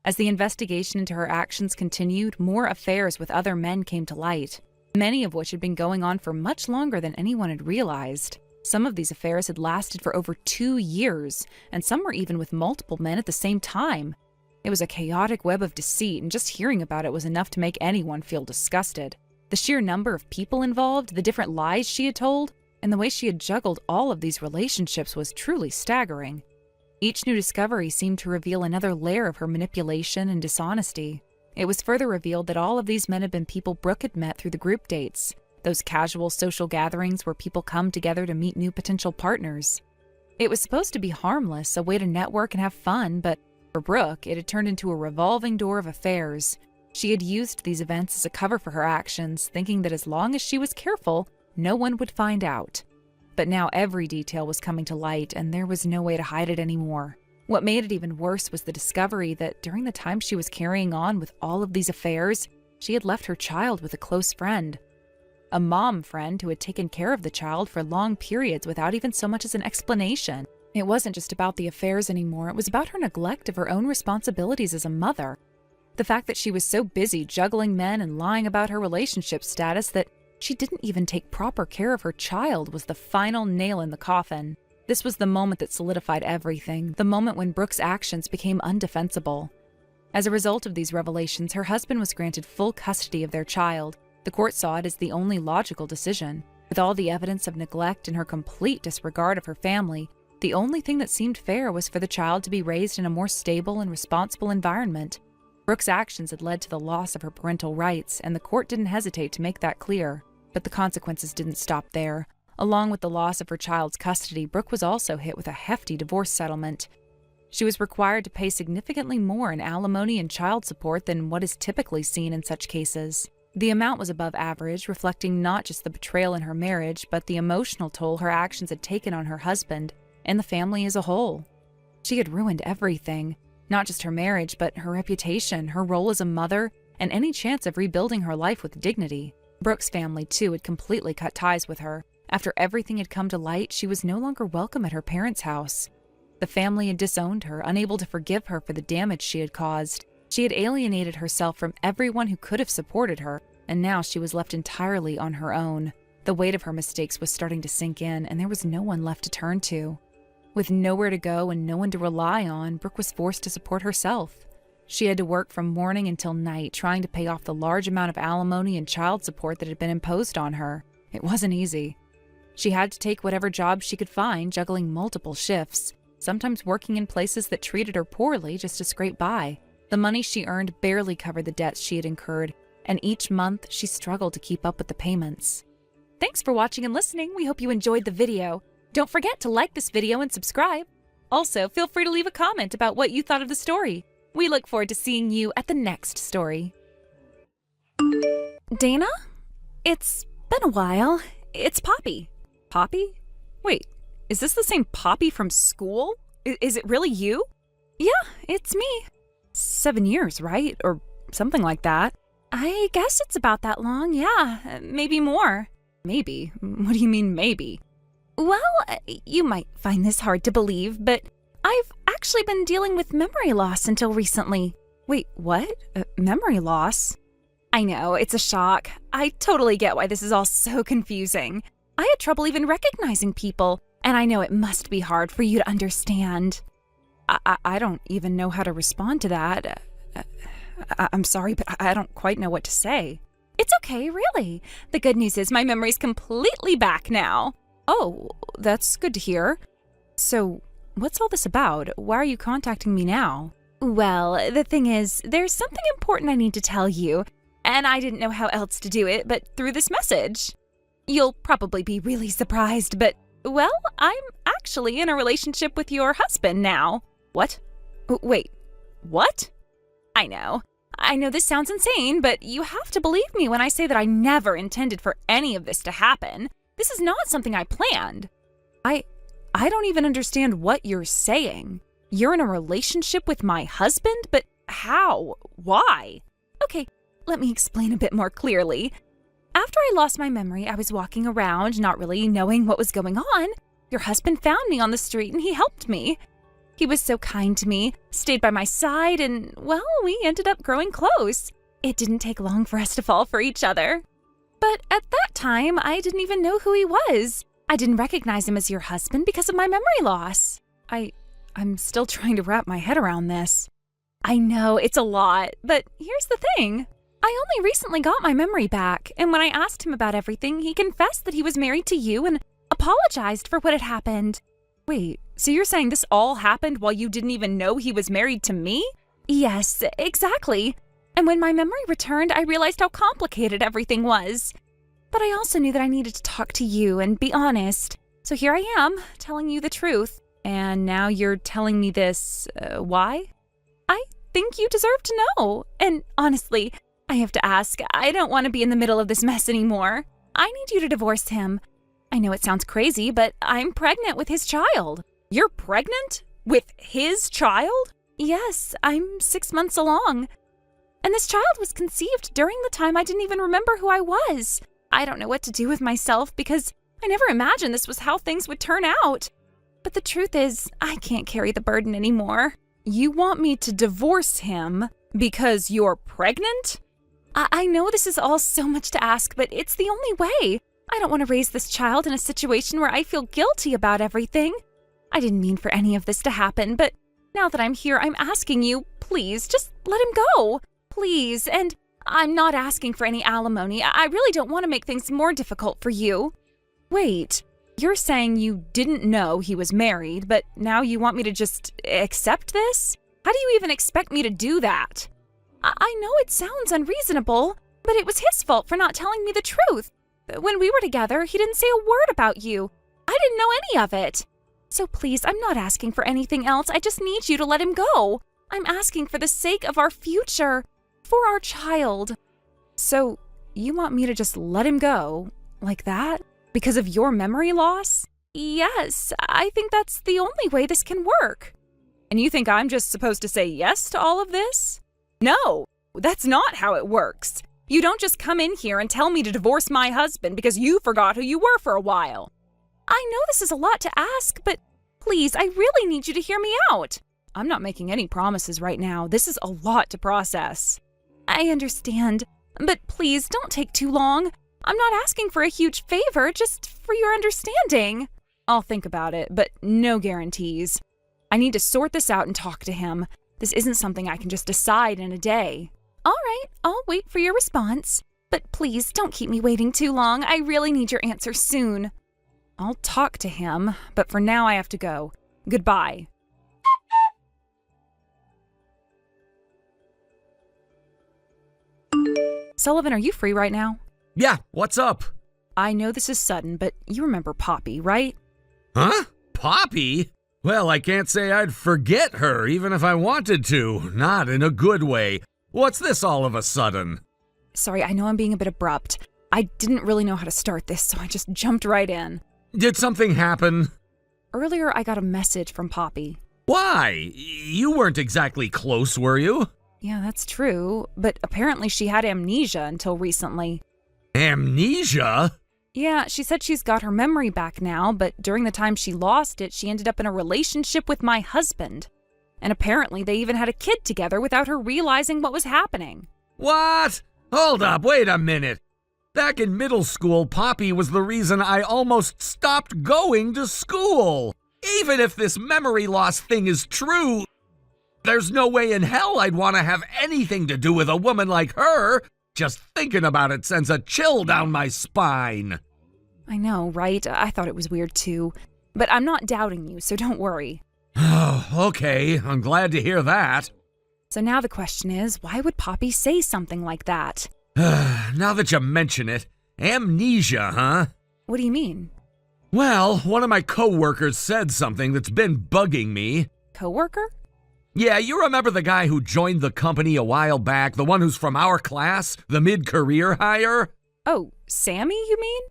As the investigation into her actions continued, more affairs with other men came to light, many of which had been going on for much longer than anyone had realized. Some of these affairs had lasted for over 2 years, and some were even with multiple men at the same time. It was a chaotic web of deceit, and just hearing about it was enough to make anyone feel disgusted. The sheer number of people involved, the different lies she had told, and the way she had juggled all of these relationships was truly staggering. Each new discovery seemed to reveal another layer of her manipulation and dishonesty. It was further revealed that all of these men had been people Brooke had met through the group dates, those casual social gatherings where people come together to meet new potential partners. It was supposed to be harmless, a way to network and have fun, but for Brooke, it had turned into a revolving door of affairs. She had used these events as a cover for her actions, thinking that as long as she was careful, no one would find out. But now every detail was coming to light, and there was no way to hide it anymore. What made it even worse was the discovery that during the time she was carrying on with all of these affairs, she had left her child with a close friend. A mom friend who had taken care of the child for long periods without even so much as an explanation. It wasn't just about the affairs anymore, it was about her neglect of her own responsibilities as a mother. The fact that she was so busy juggling men and lying about her relationship status that she didn't even take proper care of her child was the final nail in the coffin. This was the moment that solidified everything, the moment when Brooke's actions became undefensible. As a result of these revelations, her husband was granted full custody of their child. The court saw it as the only logical decision. With all the evidence of neglect and her complete disregard of her family, the only thing that seemed fair was for the child to be raised in a more stable and responsible environment. Brooke's actions had led to the loss of her parental rights, and the court didn't hesitate to make that clear. But the consequences didn't stop there. Along with the loss of her child's custody, Brooke was also hit with a hefty divorce settlement. She was required to pay significantly more in alimony and child support than what is typically seen in such cases. The amount was above average, reflecting not just the betrayal in her marriage, but the emotional toll her actions had taken on her husband and the family as a whole. She had ruined everything, not just her marriage, but her reputation, her role as a mother, and any chance of rebuilding her life with dignity. Brooke's family, too, had completely cut ties with her. After everything had come to light, she was no longer welcome at her parents' house. The family had disowned her, unable to forgive her for the damage she had caused. She had alienated herself from everyone who could have supported her, and now she was left entirely on her own. The weight of her mistakes was starting to sink in, and there was no one left to turn to. With nowhere to go and no one to rely on, Brooke was forced to support herself. She had to work from morning until night, trying to pay off the large amount of alimony and child support that had been imposed on her. It wasn't easy. She had to take whatever job she could find, juggling multiple shifts, sometimes working in places that treated her poorly just to scrape by. The money she earned barely covered the debts she had incurred, and each month she struggled to keep up with the payments. Thanks for watching and listening. We hope you enjoyed the video. Don't forget to like this video and subscribe. Also, feel free to leave a comment about what you thought of the story. We look forward to seeing you at the next story. Dana? It's been a while. It's Poppy. Poppy? Wait, is this the same Poppy from school? Is it really you? Yeah, it's me. 7 years, right? Or something like that. I guess it's about that long, yeah. Maybe more. Maybe? What do you mean, maybe? Well, you might find this hard to believe, but I've actually been dealing with memory loss until recently. Wait, what? Memory loss? I know, it's a shock. I totally get why this is all so confusing. I had trouble even recognizing people, and I know it must be hard for you to understand. I don't even know how to respond to that. I'm sorry, but I don't quite know what to say. It's okay, really. The good news is my memory's completely back now. Oh, that's good to hear. So, what's all this about? Why are you contacting me now? Well, the thing is, there's something important I need to tell you, and I didn't know how else to do it but through this message. You'll probably be really surprised, but, well, I'm actually in a relationship with your husband now. What? Wait, what? I know this sounds insane, but you have to believe me when I say that I never intended for any of this to happen. This is not something I planned. I don't even understand what you're saying. You're in a relationship with my husband? But how? Why? Okay, let me explain a bit more clearly. After I lost my memory, I was walking around, not really knowing what was going on. Your husband found me on the street and he helped me. He was so kind to me, stayed by my side, and, well, we ended up growing close. It didn't take long for us to fall for each other. But at that time, I didn't even know who he was. I didn't recognize him as your husband because of my memory loss. I'm still trying to wrap my head around this. I know, it's a lot, but here's the thing. I only recently got my memory back, and when I asked him about everything, he confessed that he was married to you and apologized for what had happened. Wait, so you're saying this all happened while you didn't even know he was married to me? Yes, exactly. And when my memory returned, I realized how complicated everything was. But I also knew that I needed to talk to you and be honest. So here I am, telling you the truth. And now you're telling me this, why? I think you deserve to know. And honestly, I have to ask, I don't want to be in the middle of this mess anymore. I need you to divorce him. I know it sounds crazy, but I'm pregnant with his child. You're pregnant? With his child? Yes, I'm 6 months along. And this child was conceived during the time I didn't even remember who I was. I don't know what to do with myself because I never imagined this was how things would turn out. But the truth is, I can't carry the burden anymore. You want me to divorce him because you're pregnant? I know this is all so much to ask, but it's the only way. I don't want to raise this child in a situation where I feel guilty about everything. I didn't mean for any of this to happen, but now that I'm here, I'm asking you, please, just let him go. Please, and I'm not asking for any alimony. I really don't want to make things more difficult for you. Wait, you're saying you didn't know he was married, but now you want me to just accept this? How do you even expect me to do that? I know it sounds unreasonable, but it was his fault for not telling me the truth. When we were together, he didn't say a word about you. I didn't know any of it. So please, I'm not asking for anything else. I just need you to let him go. I'm asking for the sake of our future, for our child. So you want me to just let him go? Like that? Because of your memory loss? Yes, I think that's the only way this can work. And you think I'm just supposed to say yes to all of this? No, that's not how it works. You don't just come in here and tell me to divorce my husband because you forgot who you were for a while. I know this is a lot to ask, but please, I really need you to hear me out. I'm not making any promises right now. This is a lot to process. I understand, but please don't take too long. I'm not asking for a huge favor, just for your understanding. I'll think about it, but no guarantees. I need to sort this out and talk to him. This isn't something I can just decide in a day. All right, I'll wait for your response. But please don't keep me waiting too long. I really need your answer soon. I'll talk to him, but for now I have to go. Goodbye. Sullivan, are you free right now? Yeah, what's up? I know this is sudden, but you remember Poppy, right? Huh? Poppy? Well, I can't say I'd forget her, even if I wanted to. Not in a good way. What's this all of a sudden? Sorry, I know I'm being a bit abrupt. I didn't really know how to start this, so I just jumped right in. Did something happen? Earlier, I got a message from Poppy. Why? You weren't exactly close, were you? Yeah, that's true, but apparently she had amnesia until recently. Amnesia? Yeah, she said she's got her memory back now, but during the time she lost it, she ended up in a relationship with my husband. And apparently they even had a kid together without her realizing what was happening. What? Hold up, wait a minute. Back in middle school, Poppy was the reason I almost stopped going to school. Even if this memory loss thing is true, there's no way in hell I'd want to have anything to do with a woman like her. Just thinking about it sends a chill down my spine. I know, right? I thought it was weird too. But I'm not doubting you, so don't worry. Oh, okay, I'm glad to hear that. So now the question is, why would Poppy say something like that? Now that you mention it, amnesia, huh? What do you mean? Well, one of my coworkers said something that's been bugging me. Coworker? Yeah, you remember the guy who joined the company a while back, the one who's from our class, the mid-career hire? Oh, Sammy, you mean?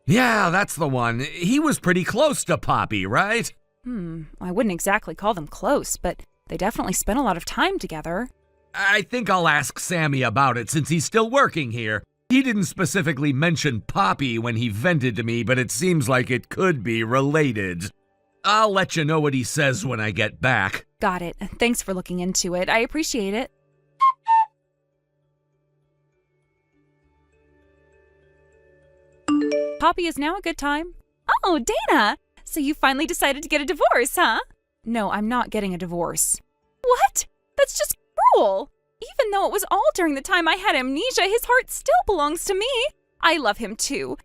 Yeah, that's the one. He was pretty close to Poppy, right? I wouldn't exactly call them close, but they definitely spent a lot of time together. I think I'll ask Sammy about it since he's still working here. He didn't specifically mention Poppy when he vented to me, but it seems like it could be related. I'll let you know what he says when I get back. Got it. Thanks for looking into it. I appreciate it. Poppy, is now a good time? Oh, Dana! So you finally decided to get a divorce, huh? No, I'm not getting a divorce. What? That's just cruel! Even though it was all during the time I had amnesia, his heart still belongs to me. I love him too.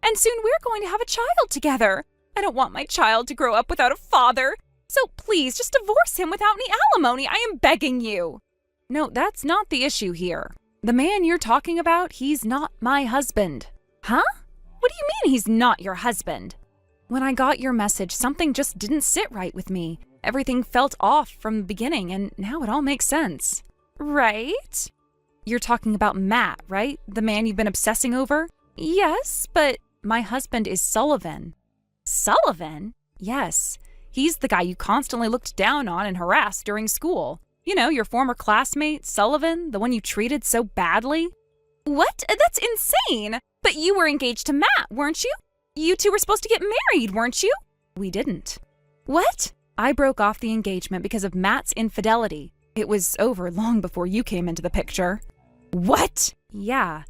And soon we're going to have a child together. I don't want my child to grow up without a father. So please, just divorce him without any alimony. I am begging you. No, that's not the issue here. The man you're talking about, he's not my husband. Huh? What do you mean he's not your husband? When I got your message, something just didn't sit right with me. Everything felt off from the beginning, and now it all makes sense. Right? You're talking about Matt, right? The man you've been obsessing over? Yes, but my husband is Sullivan. Sullivan? Yes. He's the guy you constantly looked down on and harassed during school. You know, your former classmate, Sullivan, the one you treated so badly. What? That's insane! But you were engaged to Matt, weren't you? You two were supposed to get married, weren't you? We didn't. What? I broke off the engagement because of Matt's infidelity. It was over long before you came into the picture. What? Yeah.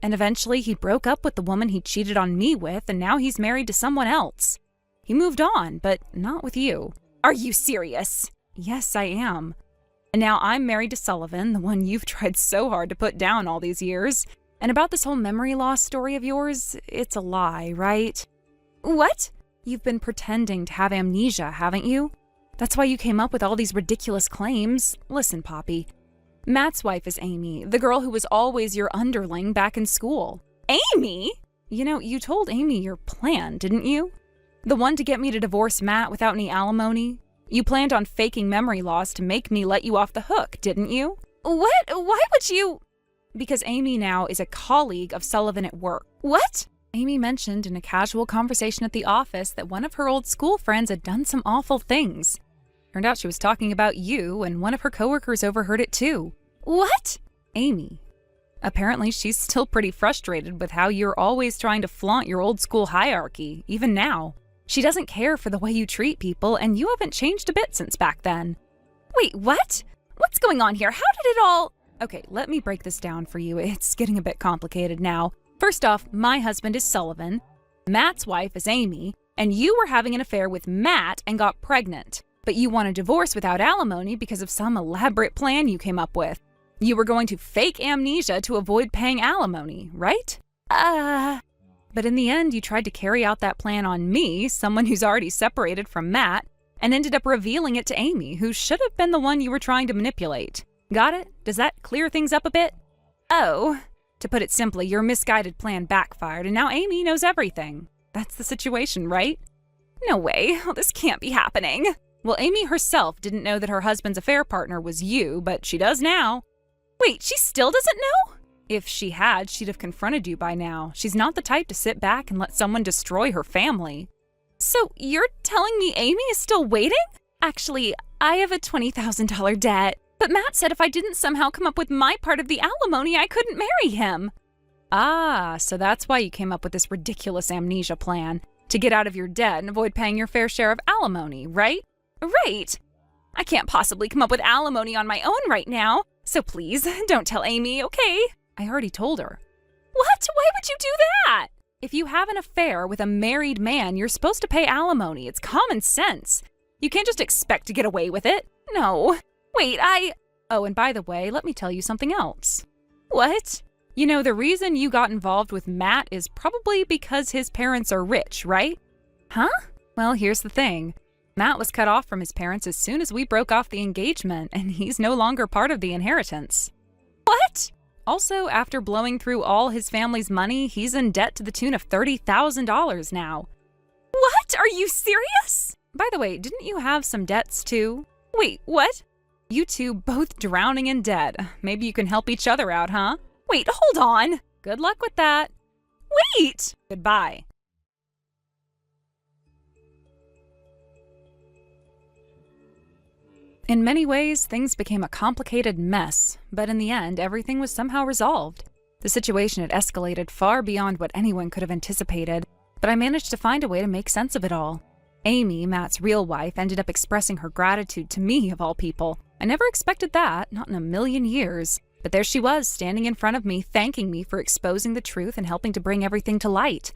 And eventually he broke up with the woman he cheated on me with, and now he's married to someone else. He moved on, but not with you. Are you serious? Yes, I am. And now I'm married to Sullivan, the one you've tried so hard to put down all these years. And about this whole memory loss story of yours, it's a lie, right? What? You've been pretending to have amnesia, haven't you? That's why you came up with all these ridiculous claims. Listen, Poppy. Matt's wife is Amy, the girl who was always your underling back in school. Amy? You know, you told Amy your plan, didn't you? The one to get me to divorce Matt without any alimony? You planned on faking memory loss to make me let you off the hook, didn't you? What? Why would you? Because Amy now is a colleague of Sullivan at work. What? Amy mentioned in a casual conversation at the office that one of her old school friends had done some awful things. Turned out she was talking about you, and one of her coworkers overheard it too. What? Amy. Apparently, she's still pretty frustrated with how you're always trying to flaunt your old school hierarchy, even now. She doesn't care for the way you treat people, and you haven't changed a bit since back then. Wait, what? What's going on here? How did it all… Okay, let me break this down for you. It's getting a bit complicated now. First off, my husband is Sullivan, Matt's wife is Amy, and you were having an affair with Matt and got pregnant. But you want a divorce without alimony because of some elaborate plan you came up with. You were going to fake amnesia to avoid paying alimony, right? But in the end, you tried to carry out that plan on me, someone who's already separated from Matt, and ended up revealing it to Amy, who should have been the one you were trying to manipulate. Got it? Does that clear things up a bit? Oh. To put it simply, your misguided plan backfired, and now Amy knows everything. That's the situation, right? No way. Oh, this can't be happening. Well, Amy herself didn't know that her husband's affair partner was you, but she does now. Wait, she still doesn't know? If she had, she'd have confronted you by now. She's not the type to sit back and let someone destroy her family. So you're telling me Amy is still waiting? Actually, I have a $20,000 debt. But Matt said if I didn't somehow come up with my part of the alimony, I couldn't marry him. Ah, so that's why you came up with this ridiculous amnesia plan. To get out of your debt and avoid paying your fair share of alimony, right? Right. I can't possibly come up with alimony on my own right now, so please don't tell Amy, okay? I already told her. What? Why would you do that? If you have an affair with a married man, you're supposed to pay alimony. It's common sense. You can't just expect to get away with it. No. Wait, Oh, and by the way, let me tell you something else. What? You know, the reason you got involved with Matt is probably because his parents are rich, right? Huh? Well, here's the thing. Matt was cut off from his parents as soon as we broke off the engagement, and he's no longer part of the inheritance. What? Also, after blowing through all his family's money, he's in debt to the tune of $30,000 now. What? Are you serious? By the way, didn't you have some debts too? Wait, what? You two both drowning in debt. Maybe you can help each other out, huh? Wait, hold on. Good luck with that. Wait! Goodbye. In many ways, things became a complicated mess, but in the end, everything was somehow resolved. The situation had escalated far beyond what anyone could have anticipated, but I managed to find a way to make sense of it all. Amy, Matt's real wife, ended up expressing her gratitude to me, of all people. I never expected that, not in a million years. But there she was, standing in front of me, thanking me for exposing the truth and helping to bring everything to light.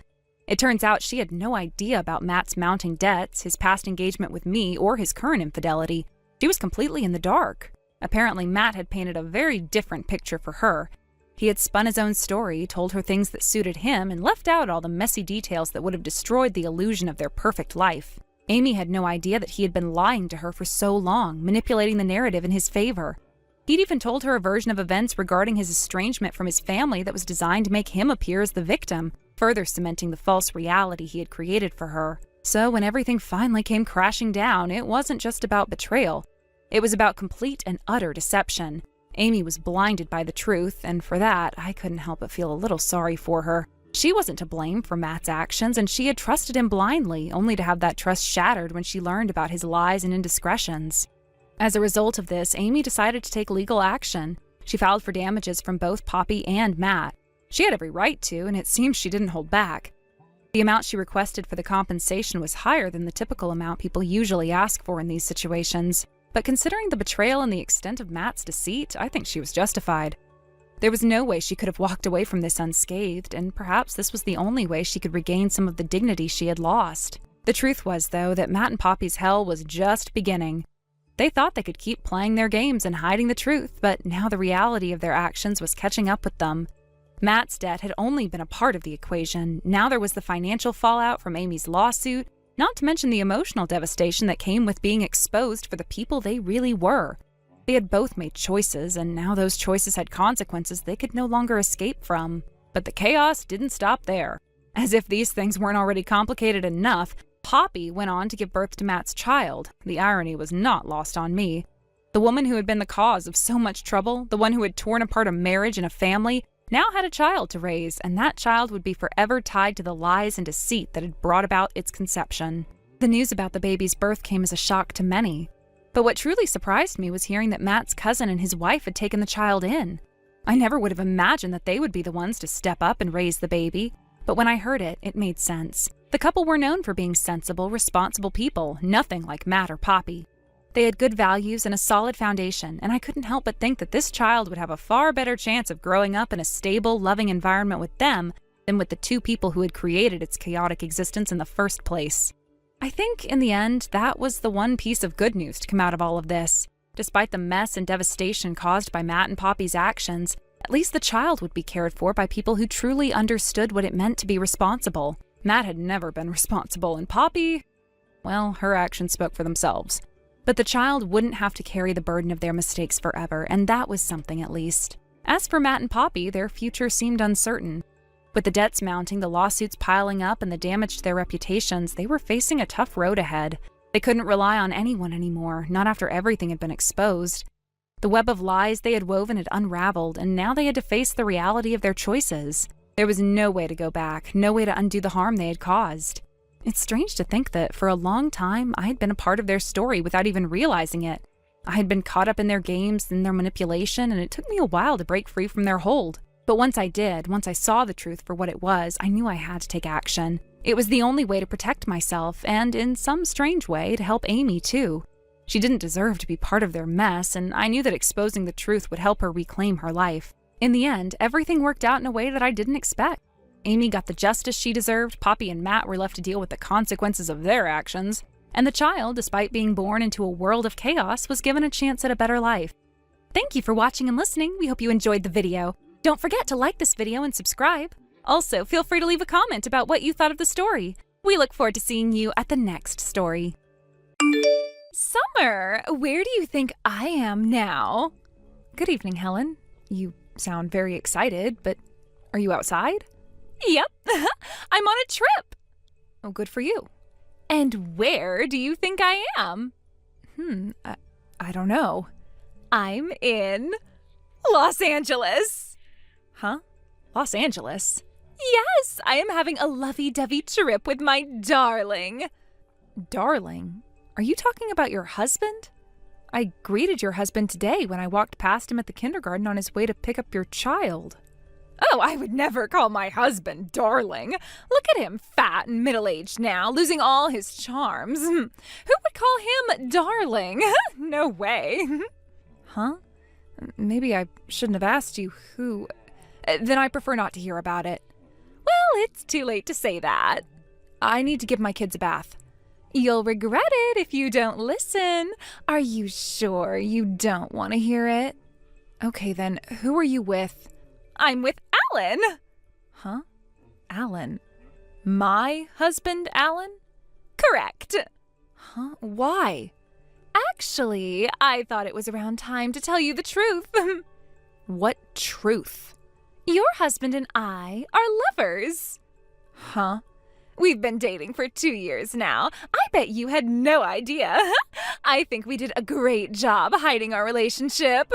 It turns out she had no idea about Matt's mounting debts, his past engagement with me, or his current infidelity. She was completely in the dark. Apparently, Matt had painted a very different picture for her. He had spun his own story, told her things that suited him, and left out all the messy details that would have destroyed the illusion of their perfect life. Amy had no idea that he had been lying to her for so long, manipulating the narrative in his favor. He'd even told her a version of events regarding his estrangement from his family that was designed to make him appear as the victim, further cementing the false reality he had created for her. So when everything finally came crashing down, it wasn't just about betrayal. It was about complete and utter deception. Amy was blinded by the truth, and for that, I couldn't help but feel a little sorry for her. She wasn't to blame for Matt's actions, and she had trusted him blindly, only to have that trust shattered when she learned about his lies and indiscretions. As a result of this, Amy decided to take legal action. She filed for damages from both Poppy and Matt. She had every right to, and it seems she didn't hold back. The amount she requested for the compensation was higher than the typical amount people usually ask for in these situations. But considering the betrayal and the extent of Matt's deceit, I think she was justified. There was no way she could have walked away from this unscathed, and perhaps this was the only way she could regain some of the dignity she had lost. The truth was, though, that Matt and Poppy's hell was just beginning. They thought they could keep playing their games and hiding the truth, but now the reality of their actions was catching up with them. Matt's debt had only been a part of the equation. Now there was the financial fallout from Amy's lawsuit, not to mention the emotional devastation that came with being exposed for the people they really were. They had both made choices, and now those choices had consequences they could no longer escape from. But the chaos didn't stop there. As if these things weren't already complicated enough, Poppy went on to give birth to Matt's child. The irony was not lost on me. The woman who had been the cause of so much trouble, the one who had torn apart a marriage and a family, now had a child to raise, and that child would be forever tied to the lies and deceit that had brought about its conception. The news about the baby's birth came as a shock to many. But what truly surprised me was hearing that Matt's cousin and his wife had taken the child in. I never would have imagined that they would be the ones to step up and raise the baby. But when I heard it, it made sense. The couple were known for being sensible, responsible people, nothing like Matt or Poppy. They had good values and a solid foundation, and I couldn't help but think that this child would have a far better chance of growing up in a stable, loving environment with them than with the two people who had created its chaotic existence in the first place. I think, in the end, that was the one piece of good news to come out of all of this. Despite the mess and devastation caused by Matt and Poppy's actions, at least the child would be cared for by people who truly understood what it meant to be responsible. Matt had never been responsible, and Poppy, well, her actions spoke for themselves. But the child wouldn't have to carry the burden of their mistakes forever, and that was something at least. As for Matt and Poppy, their future seemed uncertain. With the debts mounting, the lawsuits piling up, and the damage to their reputations, they were facing a tough road ahead. They couldn't rely on anyone anymore, not after everything had been exposed. The web of lies they had woven had unraveled, and now they had to face the reality of their choices. There was no way to go back, no way to undo the harm they had caused. It's strange to think that, for a long time, I had been a part of their story without even realizing it. I had been caught up in their games and their manipulation, and it took me a while to break free from their hold. But once I saw the truth for what it was, I knew I had to take action. It was the only way to protect myself, and in some strange way, to help Amy too. She didn't deserve to be part of their mess, and I knew that exposing the truth would help her reclaim her life. In the end, everything worked out in a way that I didn't expect. Amy got the justice she deserved, Poppy and Matt were left to deal with the consequences of their actions, and the child, despite being born into a world of chaos, was given a chance at a better life. Thank you for watching and listening. We hope you enjoyed the video. Don't forget to like this video and subscribe. Also, feel free to leave a comment about what you thought of the story. We look forward to seeing you at the next story. Summer, where do you think I am now? Good evening, Helen. You sound very excited, but are you outside? Yep, I'm on a trip. Oh, good for you. And where do you think I am? I don't know. I'm in Los Angeles. Huh? Los Angeles? Yes, I am having a lovey-dovey trip with my darling. Darling? Are you talking about your husband? I greeted your husband today when I walked past him at the kindergarten on his way to pick up your child. Oh, I would never call my husband darling. Look at him, fat and middle-aged now, losing all his charms. Who would call him darling? No way. Huh? Maybe I shouldn't have asked you who. Then I prefer not to hear about it. Well, it's too late to say that. I need to give my kids a bath. You'll regret it if you don't listen. Are you sure you don't want to hear it? Okay, then, who are you with? I'm with Alan. Huh? Alan? My husband, Alan? Correct. Huh? Why? Actually, I thought it was around time to tell you the truth. What truth? Your husband and I are lovers. Huh? We've been dating for 2 years now. I bet you had no idea. I think we did a great job hiding our relationship.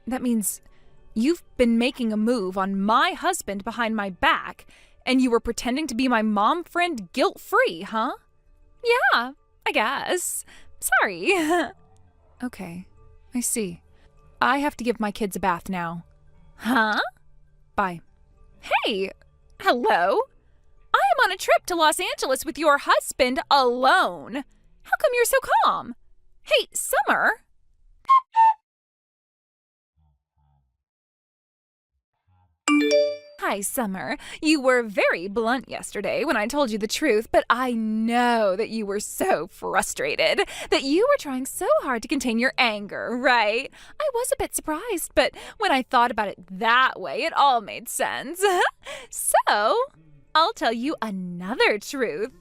That means you've been making a move on my husband behind my back, and you were pretending to be my mom friend guilt-free, huh? Yeah, I guess. Sorry. Okay, I see. I have to give my kids a bath now. Huh? Bye. Hey, hello? I am on a trip to Los Angeles with your husband alone. How come you're so calm? Hey, Summer. Hi, Summer. You were very blunt yesterday when I told you the truth, but I know that you were so frustrated, that you were trying so hard to contain your anger, right? I was a bit surprised, but when I thought about it that way, it all made sense. So, I'll tell you another truth.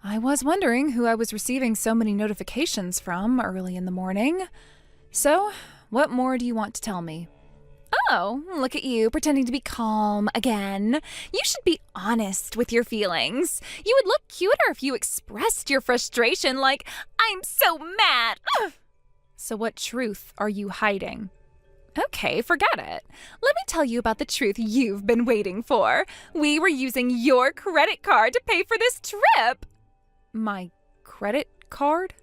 I was wondering who I was receiving so many notifications from early in the morning. So, what more do you want to tell me? Oh, look at you, pretending to be calm again. You should be honest with your feelings. You would look cuter if you expressed your frustration like, I'm so mad. Ugh. So what truth are you hiding? Okay, forget it. Let me tell you about the truth you've been waiting for. We were using your credit card to pay for this trip. My credit card?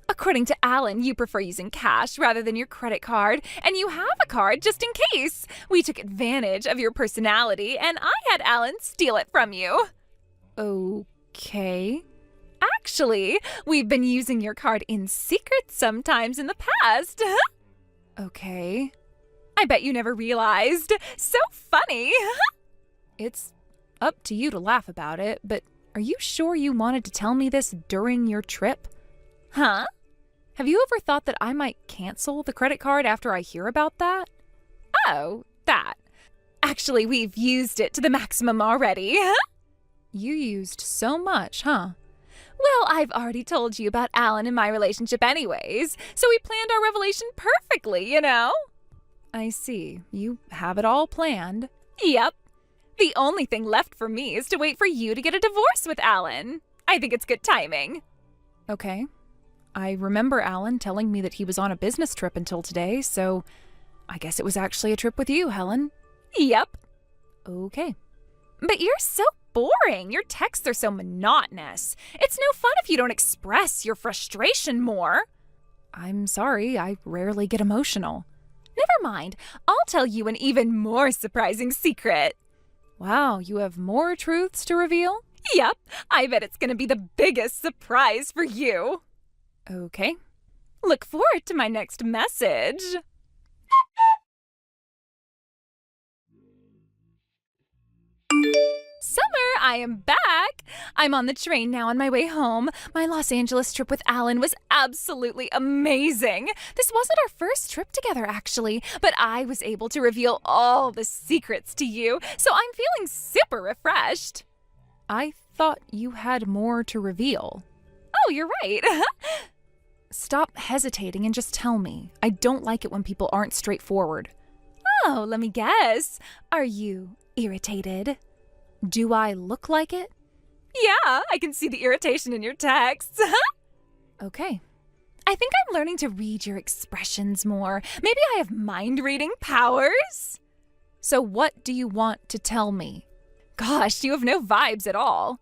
According to Alan, you prefer using cash rather than your credit card, and you have a card just in case. We took advantage of your personality, and I had Alan steal it from you. Okay. Actually, we've been using your card in secret sometimes in the past. Okay. I bet you never realized. So funny. It's up to you to laugh about it, but are you sure you wanted to tell me this during your trip? Huh? Have you ever thought that I might cancel the credit card after I hear about that? Oh, that. Actually, we've used it to the maximum already. You used so much, huh? Well, I've already told you about Alan and my relationship anyways, so we planned our revelation perfectly, you know? I see. You have it all planned. Yep. The only thing left for me is to wait for you to get a divorce with Alan. I think it's good timing. Okay. I remember Alan telling me that he was on a business trip until today, so I guess it was actually a trip with you, Helen. Yep. Okay. But you're so boring. Your texts are so monotonous. It's no fun if you don't express your frustration more. I'm sorry, I rarely get emotional. Never mind. I'll tell you an even more surprising secret. Wow, you have more truths to reveal? Yep, I bet it's gonna be the biggest surprise for you. Okay. Look forward to my next message. Summer, I am back. I'm on the train now on my way home. My Los Angeles trip with Alan was absolutely amazing. This wasn't our first trip together, actually, but I was able to reveal all the secrets to you, so I'm feeling super refreshed. I thought you had more to reveal. Oh, you're right. Stop hesitating and just tell me. I don't like it when people aren't straightforward. Oh, let me guess. Are you irritated? Do I look like it? Yeah, I can see the irritation in your texts. Okay. I think I'm learning to read your expressions more. Maybe I have mind-reading powers? So what do you want to tell me? Gosh, you have no vibes at all.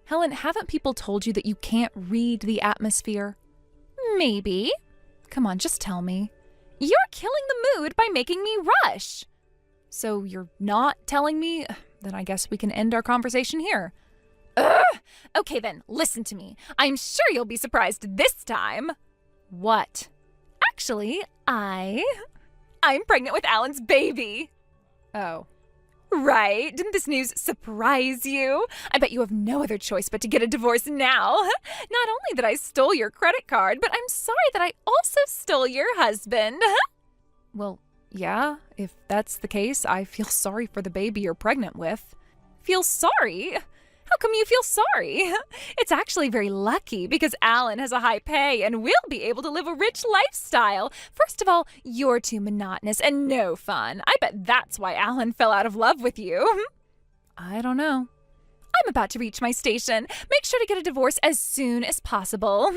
Helen, haven't people told you that you can't read the atmosphere? Maybe. Come on, just tell me. You're killing the mood by making me rush. So you're not telling me? Then I guess we can end our conversation here. Ugh! Okay then, listen to me. I'm sure you'll be surprised this time. What? Actually, I'm pregnant with Alan's baby. Oh. Right? Didn't this news surprise you? I bet you have no other choice but to get a divorce now. Not only that I stole your credit card, but I'm sorry that I also stole your husband. Well, yeah, if that's the case, I feel sorry for the baby you're pregnant with. Feel sorry? How come you feel sorry? It's actually very lucky because Alan has a high pay and we'll be able to live a rich lifestyle. First of all, you're too monotonous and no fun. I bet that's why Alan fell out of love with you. I don't know. I'm about to reach my station. Make sure to get a divorce as soon as possible.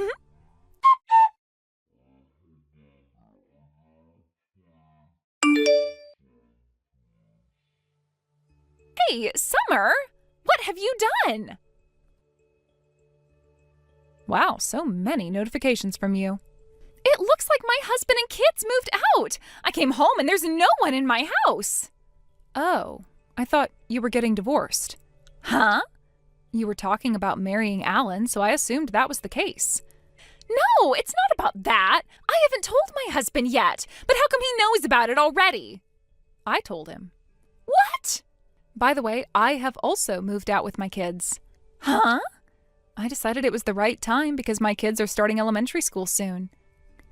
Hey, Summer! What have you done? Wow, so many notifications from you. It looks like my husband and kids moved out. I came home and there's no one in my house. Oh, I thought you were getting divorced. Huh? You were talking about marrying Alan, so I assumed that was the case. No, it's not about that. I haven't told my husband yet. But how come he knows about it already? I told him. What? By the way, I have also moved out with my kids. Huh? I decided it was the right time because my kids are starting elementary school soon.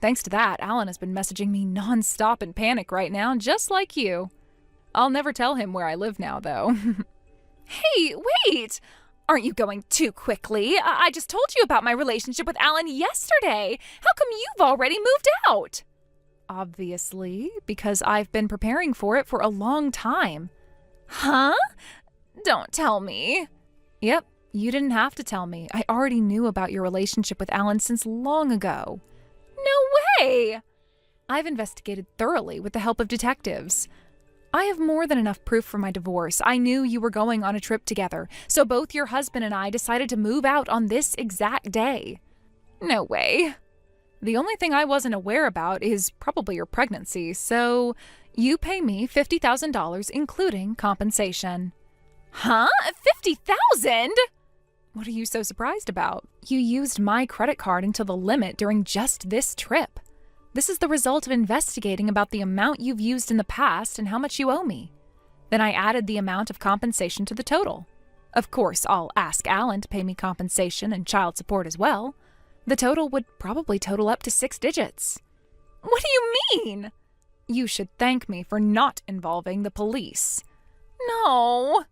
Thanks to that, Alan has been messaging me nonstop in panic right now, just like you. I'll never tell him where I live now, though. Hey, wait! Aren't you going too quickly? I just told you about my relationship with Alan yesterday. How come you've already moved out? Obviously, because I've been preparing for it for a long time. Huh? Don't tell me. Yep, you didn't have to tell me. I already knew about your relationship with Alan since long ago. No way! I've investigated thoroughly with the help of detectives. I have more than enough proof for my divorce. I knew you were going on a trip together, so both your husband and I decided to move out on this exact day. No way. The only thing I wasn't aware about is probably your pregnancy, so you pay me $50,000 including compensation. Huh? $50,000? What are you so surprised about? You used my credit card until the limit during just this trip. This is the result of investigating about the amount you've used in the past and how much you owe me. Then I added the amount of compensation to the total. Of course, I'll ask Alan to pay me compensation and child support as well. The total would probably total up to 6 digits. What do you mean? You should thank me for not involving the police. No.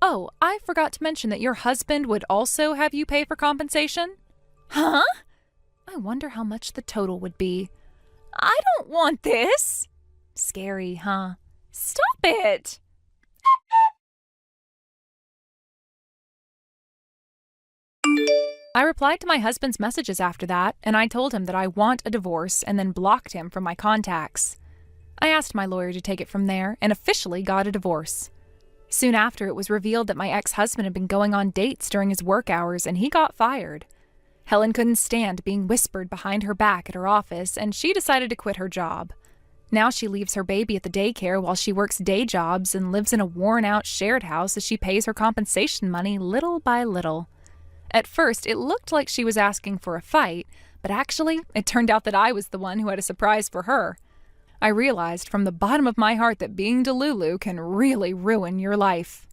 Oh, I forgot to mention that your husband would also have you pay for compensation. Huh? I wonder how much the total would be. I don't want this. Scary, huh? Stop it. I replied to my husband's messages after that, and I told him that I want a divorce and then blocked him from my contacts. I asked my lawyer to take it from there and officially got a divorce. Soon after, it was revealed that my ex-husband had been going on dates during his work hours and he got fired. Helen couldn't stand being whispered behind her back at her office, and she decided to quit her job. Now she leaves her baby at the daycare while she works day jobs and lives in a worn-out shared house as she pays her compensation money little by little. At first, it looked like she was asking for a fight, but actually, it turned out that I was the one who had a surprise for her. I realized from the bottom of my heart that being Delulu can really ruin your life.